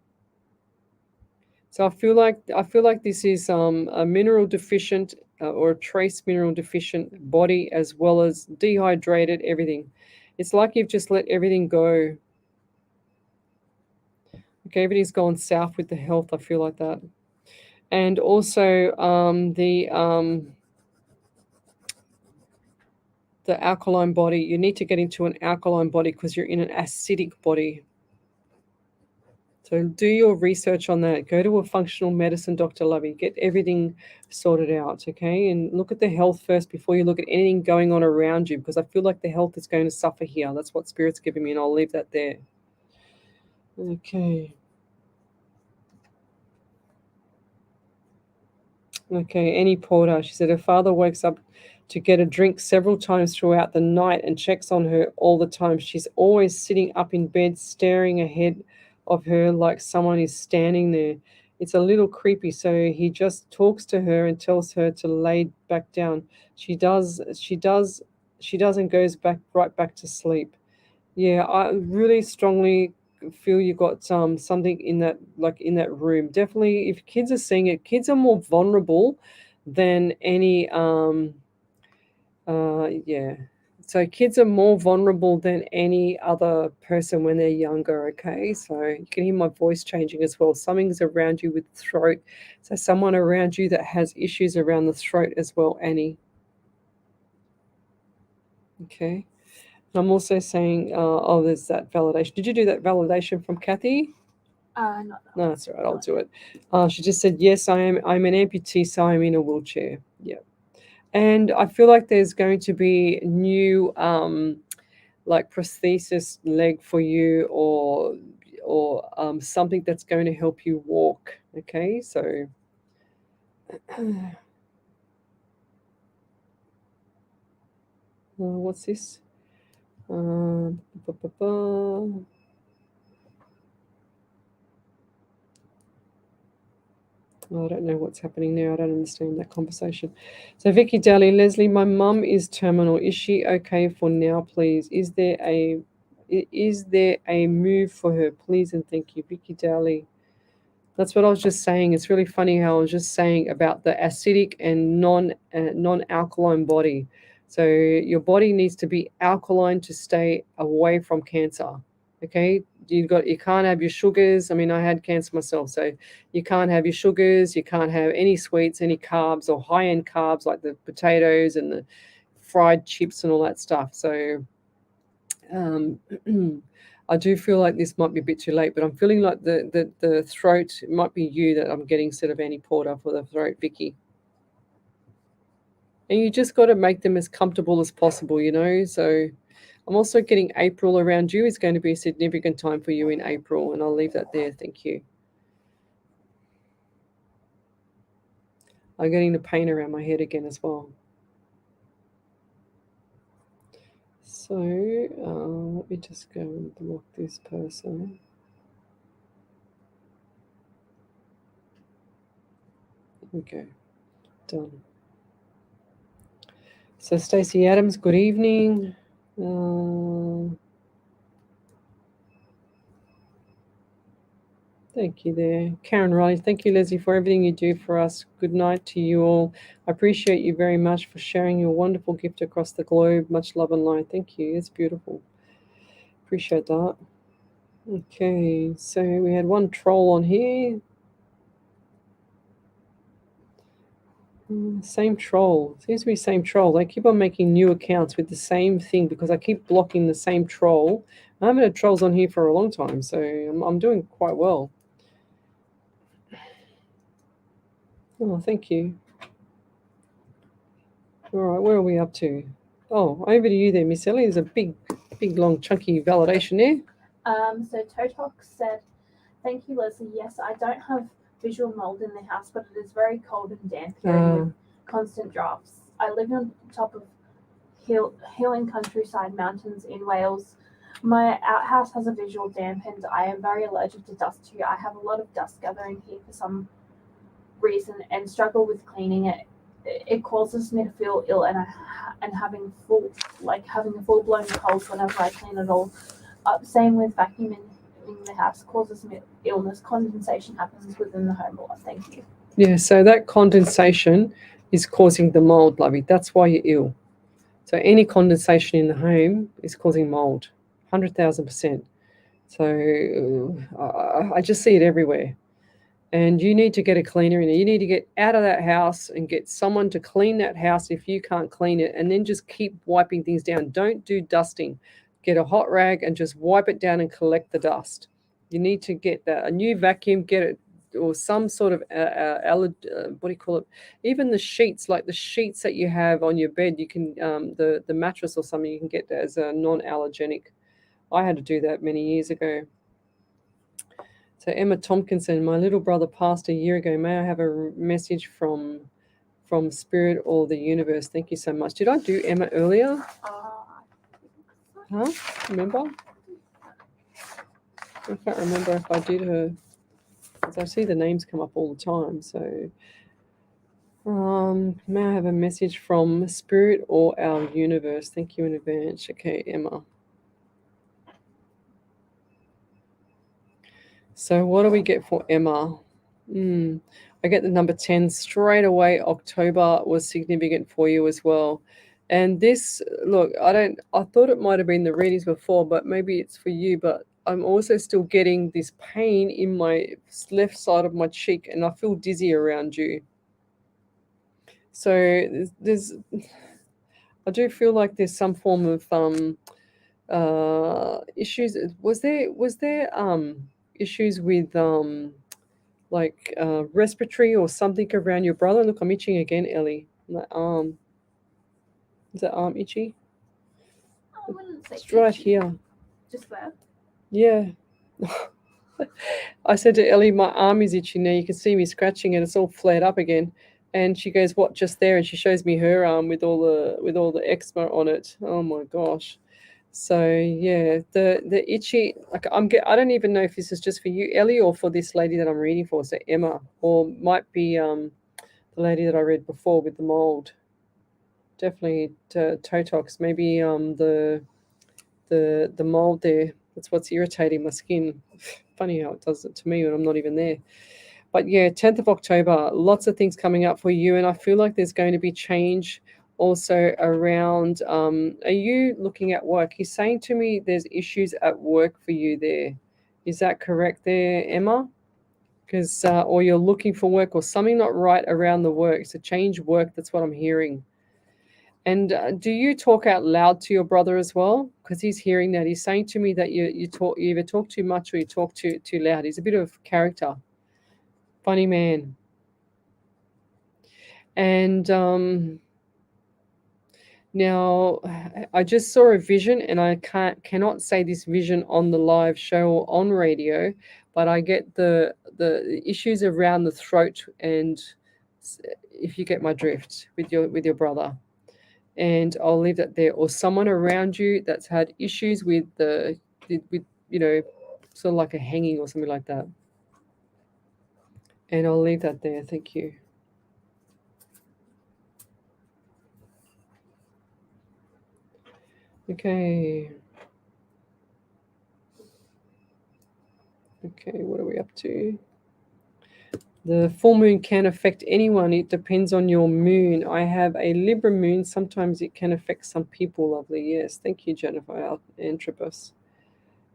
so I feel like this is a mineral deficient or a trace mineral deficient body, as well as dehydrated everything. It's like you've just let everything go. Okay, everything's gone south with the health. I feel like that, and also the alkaline body. You need to get into an alkaline body because you're in an acidic body. So do your research on that. Go to a functional medicine doctor, Lovey. Get everything sorted out, okay? And look at the health first before you look at anything going on around you, because I feel like the health is going to suffer here. That's what Spirit's giving me, and I'll leave that there. Okay. Okay, Annie Porter. She said her father wakes up to get a drink several times throughout the night and checks on her all the time. She's always sitting up in bed, staring ahead of her like someone is standing there. it's a little creepy. So he just talks to her and tells her to lay back down. She doesn't goes back right back to sleep. Yeah, I really strongly feel you got something in that, like in that room. Definitely, if kids are seeing it, kids are more vulnerable than any yeah. So kids are more vulnerable than any other person when they're younger, okay? So you can hear my voice changing as well. Something's around you with throat. So someone around you that has issues around the throat as well, Annie. Okay. I'm also saying, oh, there's that validation. Did you do that validation from Kathy? Not that. No, that's all right. I'll do it. She just said, yes, I'm an amputee, so I'm in a wheelchair. Yeah. And I feel like there's going to be new like prosthesis leg for you, or something that's going to help you walk. Okay, so what's this? I don't know what's happening there. I don't understand that conversation. So Vicky Daly, Lesley, my mum is terminal. Is she okay for now, please? Is there a move for her, please and thank you, Vicky Daly. That's what I was just saying. It's really funny how I was just saying about the acidic and non-alkaline body. So your body needs to be alkaline to stay away from cancer. Okay, you can't have your sugars. I mean, I had cancer myself, so you can't have your sugars. You can't have any sweets, any carbs or high-end carbs like the potatoes and the fried chips and all that stuff. So I do feel like this might be a bit too late, but I'm feeling like the throat, it might be you that I'm getting instead of Annie Porter for the throat, Vicky. And you just got to make them as comfortable as possible, you know. So I'm also getting April around you. It's going to be a significant time for you in April, and I'll leave that there. Thank you. I'm getting the pain around my head again as well. So let me just go and block this person. Okay, done. So Stacey Adams, good evening. Thank you there. Karen Riley, thank you, Leslie, for everything you do for us. Good night to you all. I appreciate you very much for sharing your wonderful gift across the globe. Much love and light. Thank you. It's beautiful. Appreciate that. Okay, so we had one troll on here. Same troll. Seems to be same troll. They keep on making new accounts with the same thing because I keep blocking the same troll. I haven't had trolls on here for a long time, so I'm doing quite well. Oh, thank you. All right, where are we up to? Oh, over to you there, Miss Ellie. There's a big, long, chunky validation there. So Totok said, "Thank you, Leslie. Yes, I don't have visual mold in the house, but it is very cold and damp here with constant drafts. I live on top of hilling countryside mountains in Wales. My outhouse has a visual damp, and I am very allergic to dust too. I have a lot of dust gathering here for some reason and struggle with cleaning it. It causes me to feel ill and having a full-blown cold whenever I clean it all up. Same with vacuuming the house, causes me illness. Condensation happens within the home a lot. Thank you." Yeah, so that condensation is causing the mold, lovey. That's why you're ill. So any condensation in the home is causing mold, 100,000%. So I just see it everywhere. And you need to get a cleaner in there. You need to get out of that house and get someone to clean that house if you can't clean it, and then just keep wiping things down. Don't do dusting. Get a hot rag and just wipe it down and collect the dust. You need to get a new vacuum, get it, or some sort of what do you call it? Even the sheets, like the sheets that you have on your bed, you can the mattress or something you can get as a non-allergenic. I had to do that many years ago. So Emma Tompkinson, my little brother passed a year ago. May I have a message from Spirit or the universe? Thank you so much. Did I do Emma earlier? Huh? Remember? I can't remember if I did her. because I see the names come up all the time. So, may I have a message from Spirit or our universe? Thank you in advance. Okay, Emma. So what do we get for Emma? I get the number 10 straight away. October was significant for you as well. And this, look, I thought it might have been the readings before, but maybe it's for you. But I'm also still getting this pain in my left side of my cheek, and I feel dizzy around you. So I do feel like there's some form of issues. Was there issues with like respiratory or something around your brother? Look, I'm itching again, Ellie. My arm. Is that arm itchy? I wouldn't say It's right itchy. here. Just there. Yeah. I said to Ellie, my arm is itchy now. You can see me scratching it. It's all flared up again. And she goes, "What? Just there?" And she shows me her arm with all the eczema on it. Oh my gosh. So yeah, the itchy. Like I don't even know if this is just for you, Ellie, or for this lady that I'm reading for. So Emma, or might be the lady that I read before with the mold. Definitely Totox. Maybe the mold there. That's what's irritating my skin. Funny how it does it to me when I'm not even there. But yeah, 10th of October, lots of things coming up for you. And I feel like there's going to be change also around, are you looking at work? He's saying to me there's issues at work for you there. Is that correct there, Emma? Because, or you're looking for work or something not right around the work. So change work, that's what I'm hearing. And do you talk out loud to your brother as well? Because he's hearing that. He's saying to me that you either talk too much or you talk too loud. He's a bit of character. Funny man. And now I just saw a vision, and I cannot say this vision on the live show or on radio, but I get the issues around the throat, and if you get my drift with your brother. And I'll leave that there. Or someone around you that's had issues with sort of like a hanging or something like that. And I'll leave that there. Thank you. Okay. Okay, what are we up to? The full moon can affect anyone. It depends on your moon. I have a Libra moon. Sometimes it can affect some people, lovely. Yes, thank you, Jennifer Antrobus.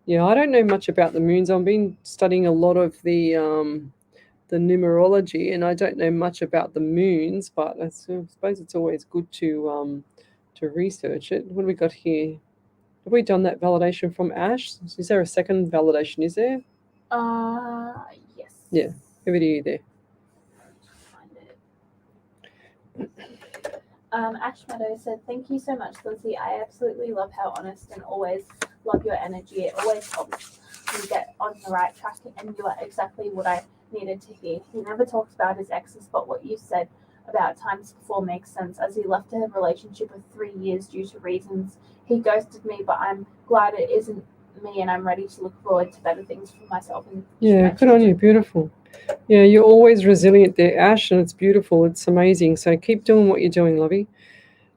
Yeah, I don't know much about the moons. I've been studying a lot of the numerology, and I don't know much about the moons, but I suppose it's always good to research it. What do we got here? Have we done that validation from Ash? Is there a second validation? Is there? Yes. Yeah. Over to you there. Find it. Ash Meadow said, "Thank you so much, Lindsay. I absolutely love how honest and always love your energy. It always helps me get on the right track, and you are exactly what I needed to hear." He never talks about his exes, but what you said about times before makes sense, as he left a relationship of 3 years due to reasons. He ghosted me, but I'm glad it isn't me, and I'm ready to look forward to better things for myself. And yeah, good on you. Beautiful. Yeah, you're always resilient there, Ash, and it's beautiful. It's amazing. So keep doing what you're doing, lovey.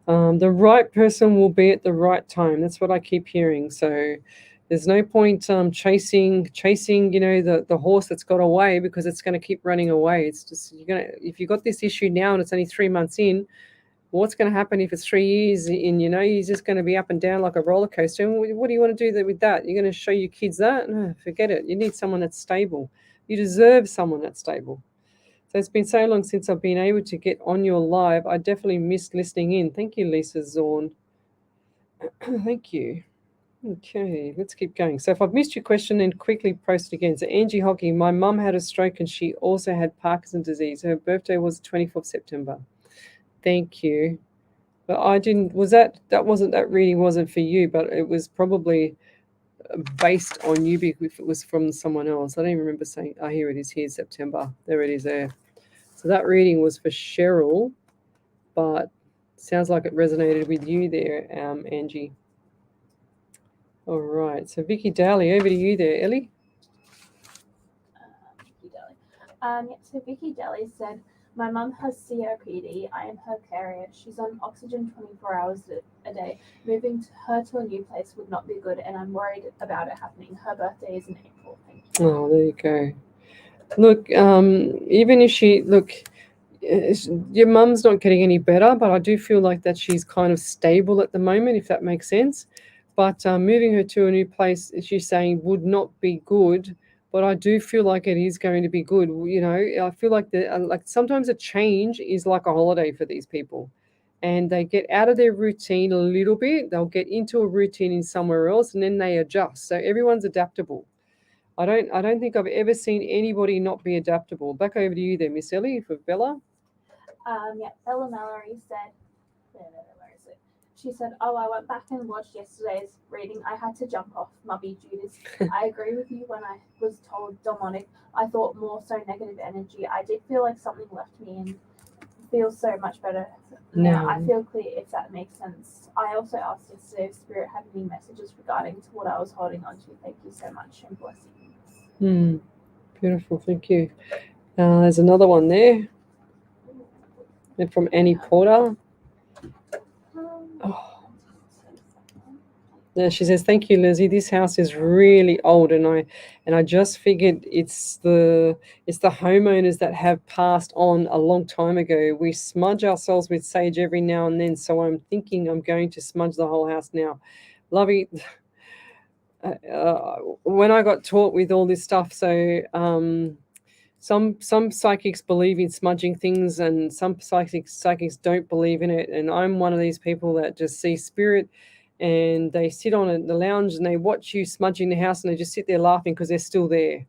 The right person will be at the right time. That's what I keep hearing. So there's no point chasing, the horse that's got away, because it's going to keep running away. It's just if you got this issue now and it's only 3 months in, what's going to happen if it's 3 years in? You're just going to be up and down like a roller coaster. And what do you want to do with that? You're going to show your kids that? No, forget it. You need someone that's stable. You deserve someone that's stable. So it's been so long since I've been able to get on your live. I definitely missed listening in. Thank you, Lisa Zorn. Thank you. Okay, let's keep going. So if I've missed your question, then quickly post again. So Angie Hockey, my mum had a stroke and she also had Parkinson's disease. Her birthday was 24th September. Thank you. But that reading wasn't for you, but it was probably based on you if it was from someone else. I don't even remember saying, here it is, here's September. There it is there. So that reading was for Cheryl, but sounds like it resonated with you there, Angie. All right, so Vicky Daly, over to you there, Ellie. Vicky Daly. So Vicky Jelly said, my mum has COPD. I am her carrier. She's on oxygen 24 hours a day. Moving her to a new place would not be good, and I'm worried about it happening. Her birthday is in April. Thank you. Oh, there you go. Look, even if your mum's not getting any better, but I do feel like that she's kind of stable at the moment, if that makes sense. But moving her to a new place, she's saying, would not be good. But I do feel like it is going to be good. I feel like like sometimes a change is like a holiday for these people, and they get out of their routine a little bit. They'll get into a routine in somewhere else, and then they adjust. So everyone's adaptable. I don't think I've ever seen anybody not be adaptable. Back over to you there, Miss Ellie, for Bella. Bella Mallory said, where is it? She said, oh, I went back and watched yesterday's reading. I had to jump off, Mubby Judas. I agree with you when I was told demonic. I thought more so negative energy. I did feel like something left me and feel so much better. Now I feel clear, if that makes sense. I also asked yesterday if Spirit had any messages regarding to what I was holding on to. Thank you so much and blessings. Beautiful, thank you. There's another one there. And from Annie Porter. Yeah, she says, thank you, Lizzie. This house is really old, and I just figured it's the homeowners that have passed on a long time ago. We smudge ourselves with sage every now and then, so I'm thinking I'm going to smudge the whole house now. Lovey, when I got taught with all this stuff, so some psychics believe in smudging things, and some psychics don't believe in it. And I'm one of these people that just see spirit, and they sit on the lounge and they watch you smudging the house, and they just sit there laughing because they're still there.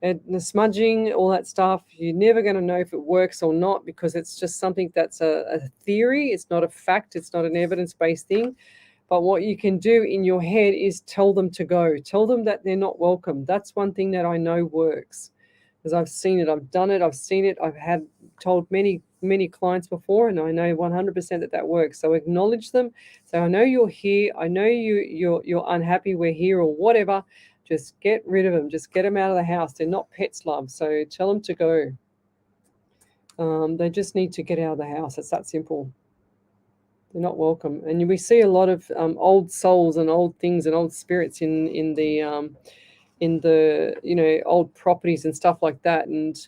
And the smudging, all that stuff, you're never going to know if it works or not, because it's just something that's a theory. It's not a fact. It's not an evidence-based thing. But what you can do in your head is tell them to go. Tell them that they're not welcome. That's one thing that I know works, because I've seen it. I've done it. I've seen it. I've told many clients before, and I know 100% that works. So acknowledge them. So I know you're here. I know you're unhappy. We're here, or whatever. Just get rid of them. Just get them out of the house. They're not pets, love. So tell them to go. They just need to get out of the house. It's that simple. They're not welcome. And we see a lot of old souls and old things and old spirits in the old properties and stuff like that, and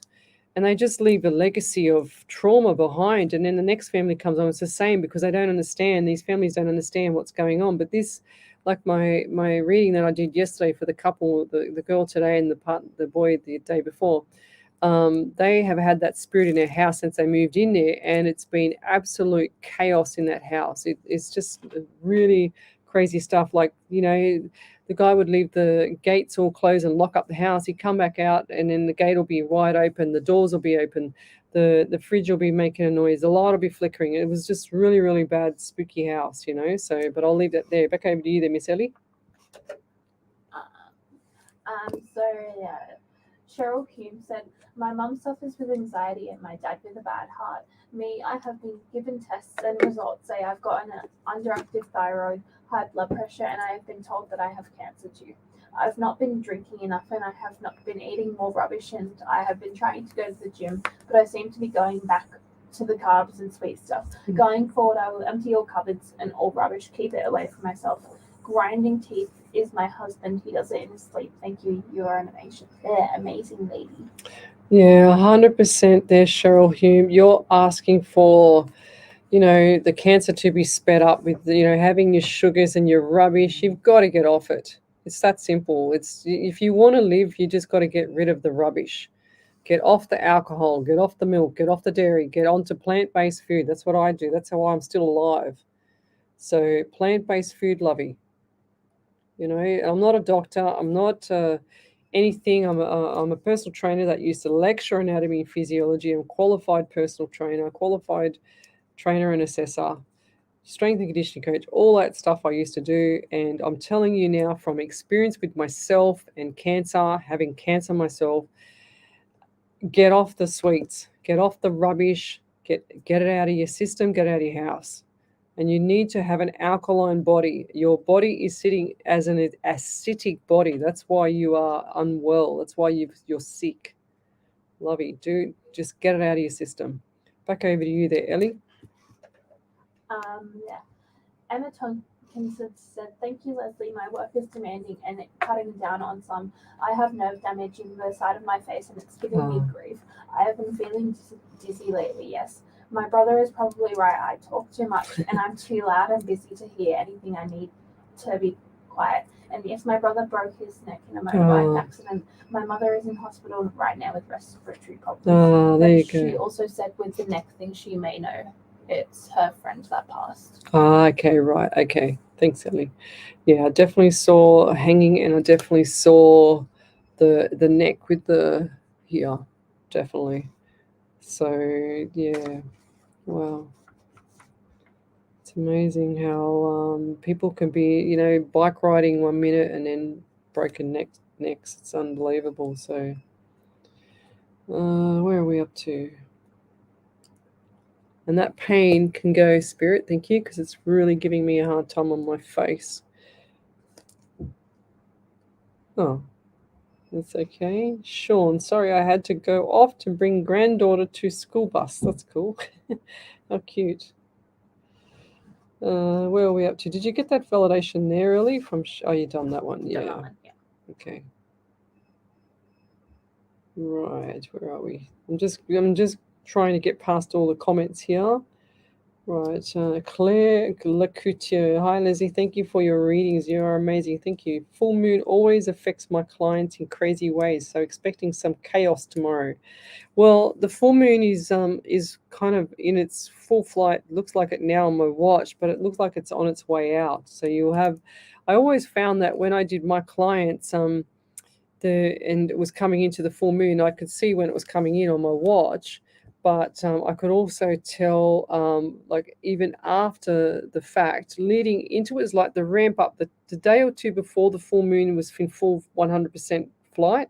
they just leave a legacy of trauma behind, and then the next family comes on. It's the same, because they don't understand. These families don't understand what's going on. But this, like my reading that I did yesterday for the couple, the girl today and the boy the day before, they have had that spirit in their house since they moved in there, and it's been absolute chaos in that house. It's just really crazy stuff. Like, the guy would leave the gates all closed and lock up the house. He'd come back out, and then the gate will be wide open, the doors will be open, the fridge will be making a noise, the light will be flickering. It was just really, really bad, spooky house, So, but I'll leave that there. Back over to you there, Miss Ellie. Cheryl Hume said, my mum suffers with anxiety and my dad with a bad heart. Me, I have been given tests and results say I've got an underactive thyroid, high blood pressure, and I have been told that I have cancer too. I've not been drinking enough, and I have not been eating more rubbish, and I have been trying to go to the gym, but I seem to be going back to the carbs and sweet stuff. Going forward, I will empty all cupboards and all rubbish, keep it away from myself. Grinding teeth is my husband. He does it in his sleep. Thank you. You are an amazing lady. Yeah, 100% there, Cheryl Hume. You're asking for, the cancer to be sped up with, having your sugars and your rubbish. You've got to get off it. It's that simple. If you want to live, you just got to get rid of the rubbish. Get off the alcohol, get off the milk, get off the dairy, get onto plant-based food. That's what I do. That's how I'm still alive. So plant-based food, lovey. I'm not a doctor. I'm not anything. I'm a personal trainer that used to lecture anatomy and physiology. I'm a qualified personal trainer, qualified trainer and assessor, strength and conditioning coach, all that stuff I used to do. And I'm telling you now, from experience with myself and cancer, having cancer myself, get off the sweets, get off the rubbish, get it out of your system, get it out of your house. And you need to have an alkaline body. Your body is sitting as an acidic body. That's why you are unwell. That's why you're sick. Lovey. Do just get it out of your system. Back over to you there, Ellie. Yeah. Emma Tomkinson said, "Thank you, Leslie. My work is demanding and cutting down on some. I have nerve damage in the side of my face and it's giving me grief. I have been feeling dizzy lately, yes. My brother is probably right. I talk too much and I'm too loud and busy to hear anything. I need to be quiet. And yes, my brother broke his neck in a motorbike accident. My mother is in hospital right now with respiratory problems. There you She go. also said with the neck thing, she may know it's her friend that passed." Okay, right. Okay. Thanks, Ellie. Yeah, I definitely saw hanging, and I definitely saw the neck with the here, definitely. So yeah, wow, it's amazing how people can be, bike riding 1 minute and then broken necks. It's unbelievable. So where are we up to? And that pain can go, Spirit, thank you, because it's really giving me a hard time on my face. Oh, that's okay. Sean, sorry I had to go off to bring granddaughter to school bus. That's cool. How cute. Where are we up to? Did you get that validation there early from? Oh, you done that one? Yeah. Done that one, yeah. Okay. Right. Where are we? I'm just trying to get past all the comments here. Right, Claire Lacoutier. Hi, Leslie. Thank you for your readings. You are amazing. Thank you. Full moon always affects my clients in crazy ways, so expecting some chaos tomorrow. Well, the full moon is kind of in its full flight. Looks like it now on my watch, but it looks like it's on its way out. So you'll have. I always found that when I did my clients, and it was coming into the full moon, I could see when it was coming in on my watch. But I could also tell, like even after the fact, leading into it is like the ramp up. The day or two before the full moon was in full 100% flight,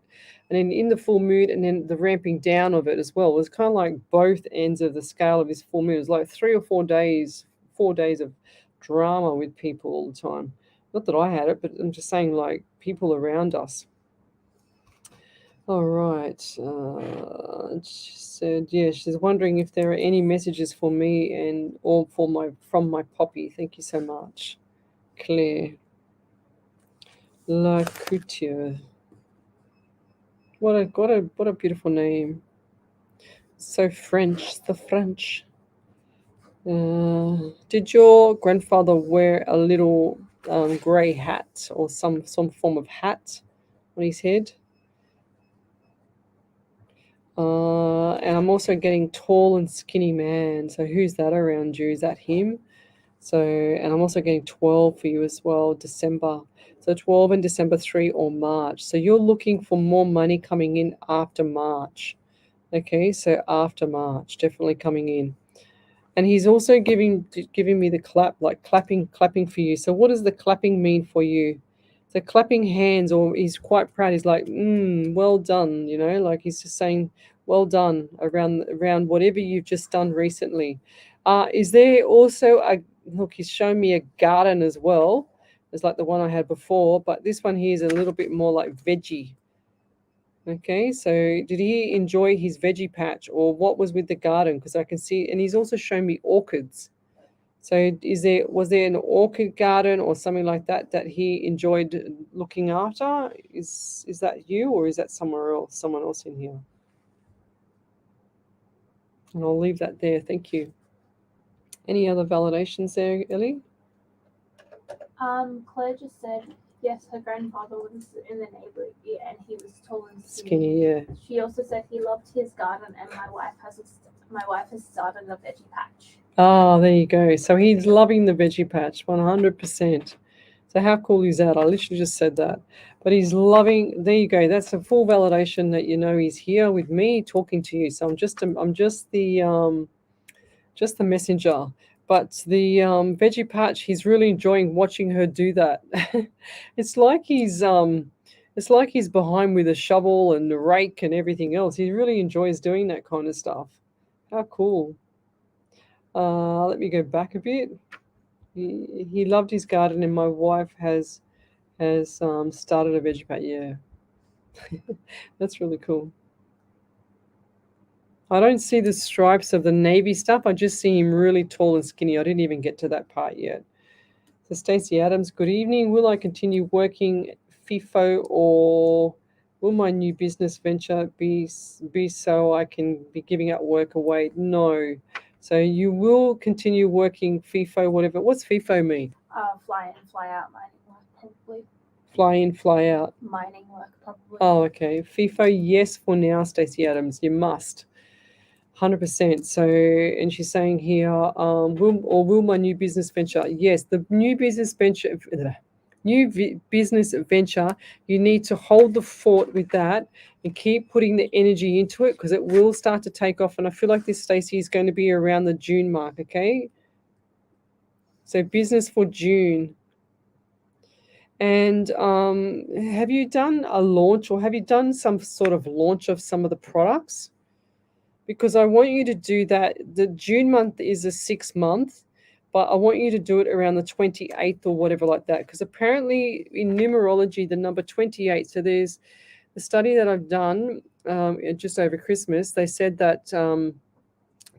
and then in the full moon, and then the ramping down of it as well. It was kind of like both ends of the scale of this full moon. It was like 3 or 4 days, 4 days of drama with people all the time. Not that I had it, but I'm just saying, like people around us. All right. She said, yeah, she's wondering if there are any messages for me and or from my poppy. Thank you so much, Claire. La Couture. What a beautiful name. So French, the French. Did your grandfather wear a little grey hat or some form of hat on his head? And I'm also getting tall and skinny man. So who's that around you? Is that him? So, and I'm also getting 12 for you as well, December. So 12 and December 3 or March. So you're looking for more money coming in after March. Okay, so after March, definitely coming in. And he's also giving me the clap, like clapping for you. So what does the clapping mean for you? So clapping hands, or he's quite proud. He's like, well done, like he's just saying, well done around whatever you've just done recently. Is there also look, he's shown me a garden as well. It's like the one I had before, but this one here is a little bit more like veggie. Okay, so did he enjoy his veggie patch, or what was with the garden? Because I can see, and he's also shown me orchids. So was there an orchid garden or something like that he enjoyed looking after? Is that you, or is that someone else in here? And I'll leave that there. Thank you. Any other validations there, Ellie? Claire just said yes, her grandfather was in the neighborhood and he was tall and Skinny, yeah. She also said he loved his garden, and my wife has started a veggie patch. Oh, there you go. So he's loving the veggie patch, 100%. So how cool is that? I literally just said that. But he's loving, there you go. That's a full validation that he's here with me talking to you. So I'm just the messenger. But the veggie patch, he's really enjoying watching her do that. It's like he's behind with a shovel and a rake and everything else. He really enjoys doing that kind of stuff. How cool. Let me go back a bit. He loved his garden, and my wife has started a veggie patch. Yeah, that's really cool. I don't see the stripes of the navy stuff. I just see him really tall and skinny. I didn't even get to that part yet. So Stacey Adams, good evening. Will I continue working FIFO, or will my new business venture be so I can be giving up work away? No. So you will continue working FIFO, whatever. What's FIFO mean? Fly in, fly out mining work, probably. Fly in, fly out. Mining work, probably. Oh, okay. FIFO, yes, for now, Stacey Adams. You must. 100%. So, and she's saying here, will my new business venture? Yes, the new business venture, business venture, you need to hold the fort with that and keep putting the energy into it, because it will start to take off. And I feel like this, Stacey, is going to be around the June mark. Okay. So business for June. And have you done a launch, or have you done some sort of launch of some of the products? Because I want you to do that. The June month is a 6 month, but I want you to do it around the 28th or whatever like that. Because apparently in numerology, the number 28, so there's the study that I've done just over Christmas, they said that the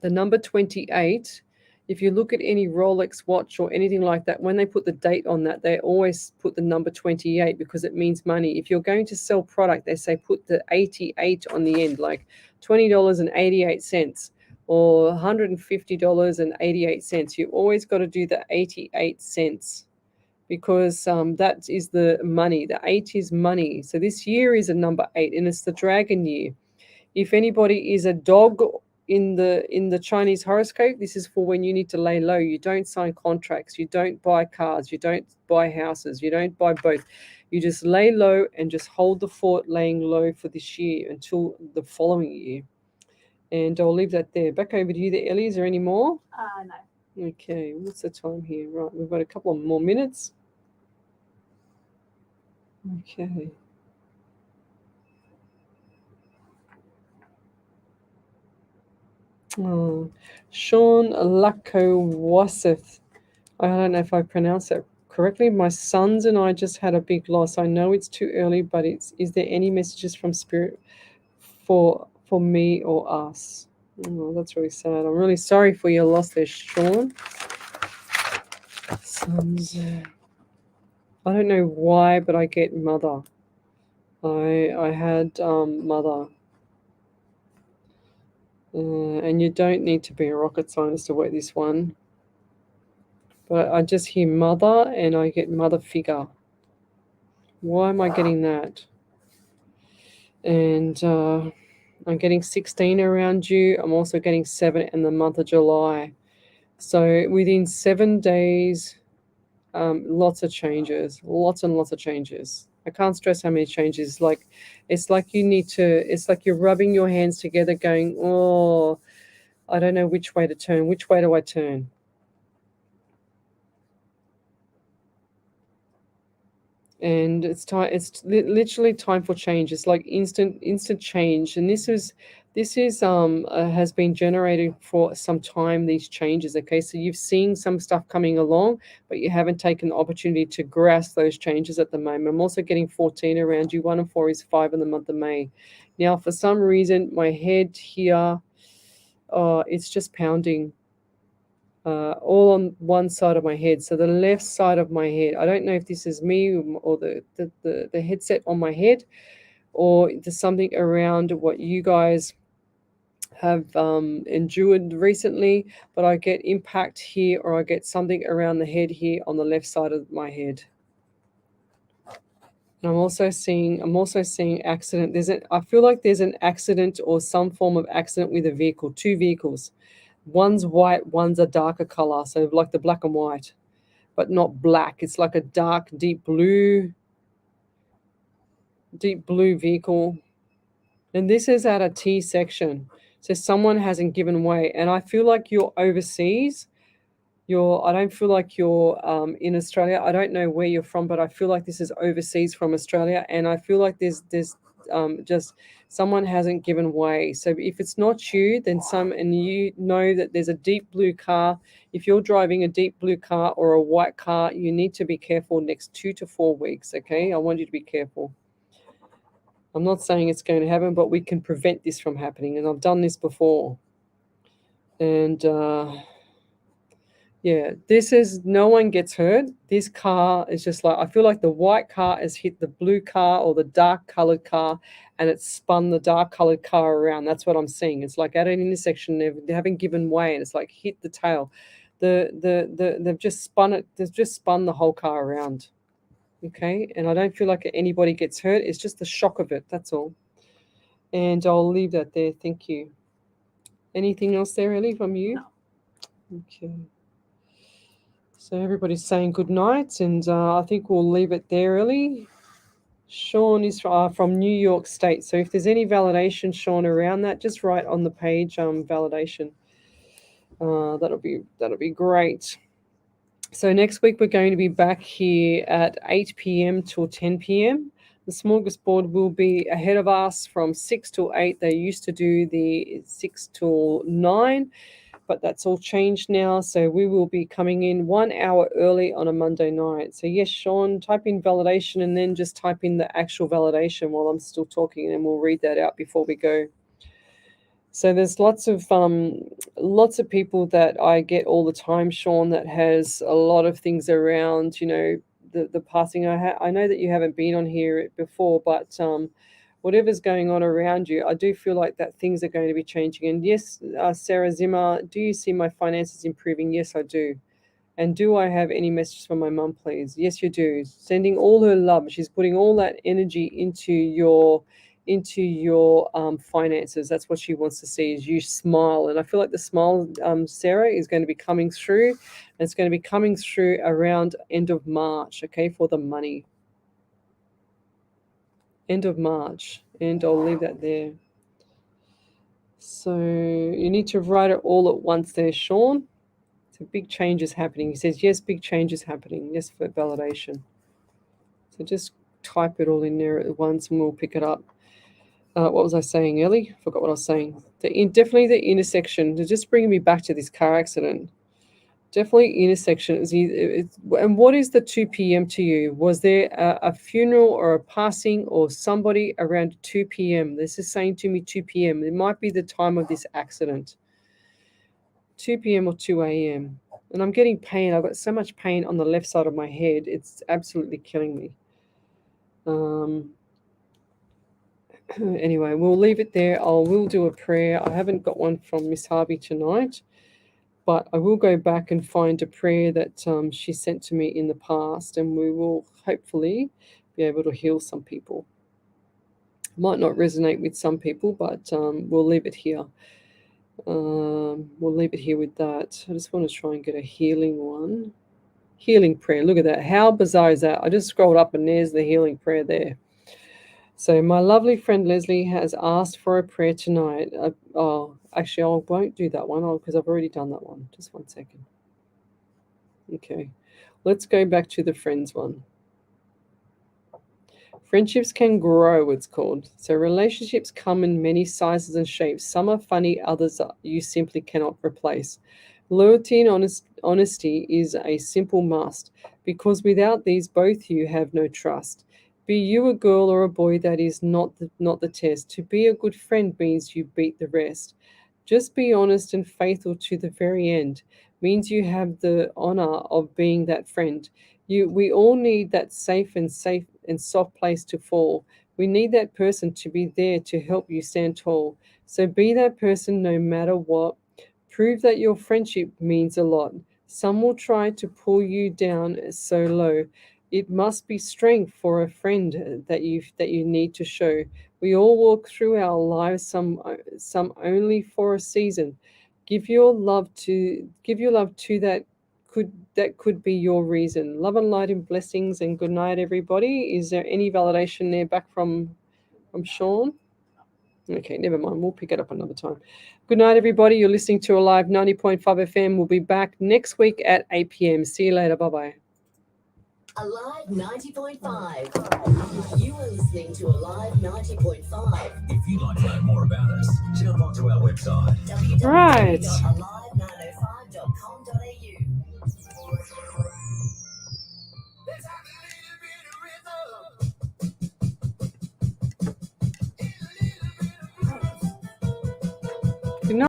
number 28, if you look at any Rolex watch or anything like that, when they put the date on that, they always put the number 28 because it means money. If you're going to sell product, they say put the 88 on the end, like $20.88 or $150.88. You always got to do the 88 cents, because that is the money. The 8 is money. So this year is a number 8, and it's the dragon year. If anybody is a dog in the Chinese horoscope, this is for when you need to lay low. You don't sign contracts, you don't buy cars, you don't buy houses, you don't buy both. You just lay low and just hold the fort, laying low for this year until the following year. And I'll leave that there. Back over to you there, Ellie. Is there any more? No. Okay, what's the time here? Right, we've got a couple of more minutes. Okay. Oh, Sean Lakowasith. I don't know if I pronounced that correctly. My sons and I just had a big loss. I know it's too early, but is there any messages from Spirit for me or us? Oh, that's really sad. I'm really sorry for your loss there, Sean. Sons. I don't know why, but I get mother. I had mother. And you don't need to be a rocket scientist to work this one. But I just hear mother and I get mother figure. Why am I getting that? And I'm getting 16 around you. I'm also getting 7 in the month of July. So within 7 days, lots of changes, lots and lots of changes. I can't stress how many changes. It's like you're rubbing your hands together going, oh, I don't know which way to turn. Which way do I turn? And it's time. It's literally time for change. It's like instant change. And this is has been generated for some time, these changes. Okay, so you've seen some stuff coming along, but you haven't taken the opportunity to grasp those changes at the moment. I'm also getting 14 around you. 1 and 4 is 5 in the month of May. Now, for some reason, my head here, it's just pounding. All on one side of my head. So the left side of my head. I don't know if this is me or the headset on my head, or there's something around what you guys have endured recently, but I get impact here, or I get something around the head here on the left side of my head. And I'm also seeing accident. I feel like there's an accident or some form of accident with a vehicle, 2 vehicles. One's white, one's a darker color, so like the black and white, but not black. It's like a dark, deep blue vehicle. And this is at a T section. So someone hasn't given way. And I feel like you're overseas. I don't feel like you're in Australia. I don't know where you're from, but I feel like this is overseas from Australia. And I feel like there's just someone hasn't given way. So if it's not you, then and you know that there's a deep blue car. If you're driving a deep blue car or a white car, you need to be careful next 2 to 4 weeks. Okay, I want you to be careful. I'm not saying it's going to happen, but we can prevent this from happening. And I've done this before. And yeah, this is, no one gets hurt. This car is just like, I feel like the white car has hit the blue car or the dark colored car, and it's spun the dark colored car around. That's what I'm seeing. It's like at an intersection, they haven't given way, and it's like hit the tail. They've just spun it. They've just spun the whole car around. Okay, and I don't feel like anybody gets hurt. It's just the shock of it. That's all. And I'll leave that there. Thank you. Anything else there, Ellie, from you? No. Okay. So everybody's saying good night, and I think we'll leave it there, Ellie. Sean is from New York State. So if there's any validation, Sean, around that, just write on the page validation. That'll be great. So next week we're going to be back here at 8 p.m. till 10 p.m. The smorgasbord will be ahead of us from 6 till 8. They used to do the 6 till 9. But that's all changed now. So we will be coming in 1 hour early on a Monday night. So yes, Sean, type in validation and then just type in the actual validation while I'm still talking, and we'll read that out before we go. So there's lots of people that I get all the time, Sean, that has a lot of things around, you know, the passing. I know that you haven't been on here before, but whatever's going on around you, I do feel like that things are going to be changing. And yes, Sarah Zimmer, do you see my finances improving? Yes, I do. And do I have any messages from my mum, please? Yes, you do. Sending all her love. She's putting all that energy into your finances. That's what she wants to see, is you smile. And I feel like the smile, Sarah, is going to be coming through. And it's going to be coming through around end of March, okay, for the money. End of March, and I'll leave that there. So you need to write it all at once there, Sean. So big changes happening. He says, yes, big changes happening. Yes, for validation. So just type it all in there at once and we'll pick it up. What was I saying, Ellie? Forgot what I was saying. Definitely the intersection. They're just bringing me back to this car accident. Definitely intersection. And what is the 2 p.m. to you? Was there a funeral or a passing or somebody around 2 p.m.? This is saying to me 2 p.m. It might be the time of this accident. 2 p.m. or 2 a.m. And I'm getting pain. I've got so much pain on the left side of my head. It's absolutely killing me. Anyway, we'll leave it there. We'll do a prayer. I haven't got one from Miss Harvey tonight, but I will go back and find a prayer that she sent to me in the past, and we will hopefully be able to heal some people. Might not resonate with some people, but we'll leave it here. We'll leave it here with that. I just want to try and get a healing one. Healing prayer. Look at that. How bizarre is that? I just scrolled up and there's the healing prayer there. So my lovely friend Leslie has asked for a prayer tonight. Actually, I won't do that one because I've already done that one. Just 1 second. Okay. Let's go back to the friends one. Friendships can grow, it's called. So relationships come in many sizes and shapes. Some are funny, others you simply cannot replace. Loyalty and honesty is a simple must, because without these, both you have no trust. Be you a girl or a boy, that is not the test. To be a good friend means you beat the rest. Just be honest and faithful to the very end. Means you have the honor of being that friend. We all need that safe and soft place to fall. We need that person to be there to help you stand tall. So be that person no matter what. Prove that your friendship means a lot. Some will try to pull you down so low. It must be strength for a friend that you need to show. We all walk through our lives, some only for a season. Give your love to that could be your reason. Love and light and blessings, and good night, everybody. Is there any validation there back from Sean? Okay, never mind. We'll pick it up another time. Good night, everybody. You're listening to Alive 90.5 FM. We'll be back next week at 8 p.m. See you later. Bye-bye. Alive 90.5. You are listening to Alive 90.5. If you'd like to know more about us, jump onto our website. Right. www.alive905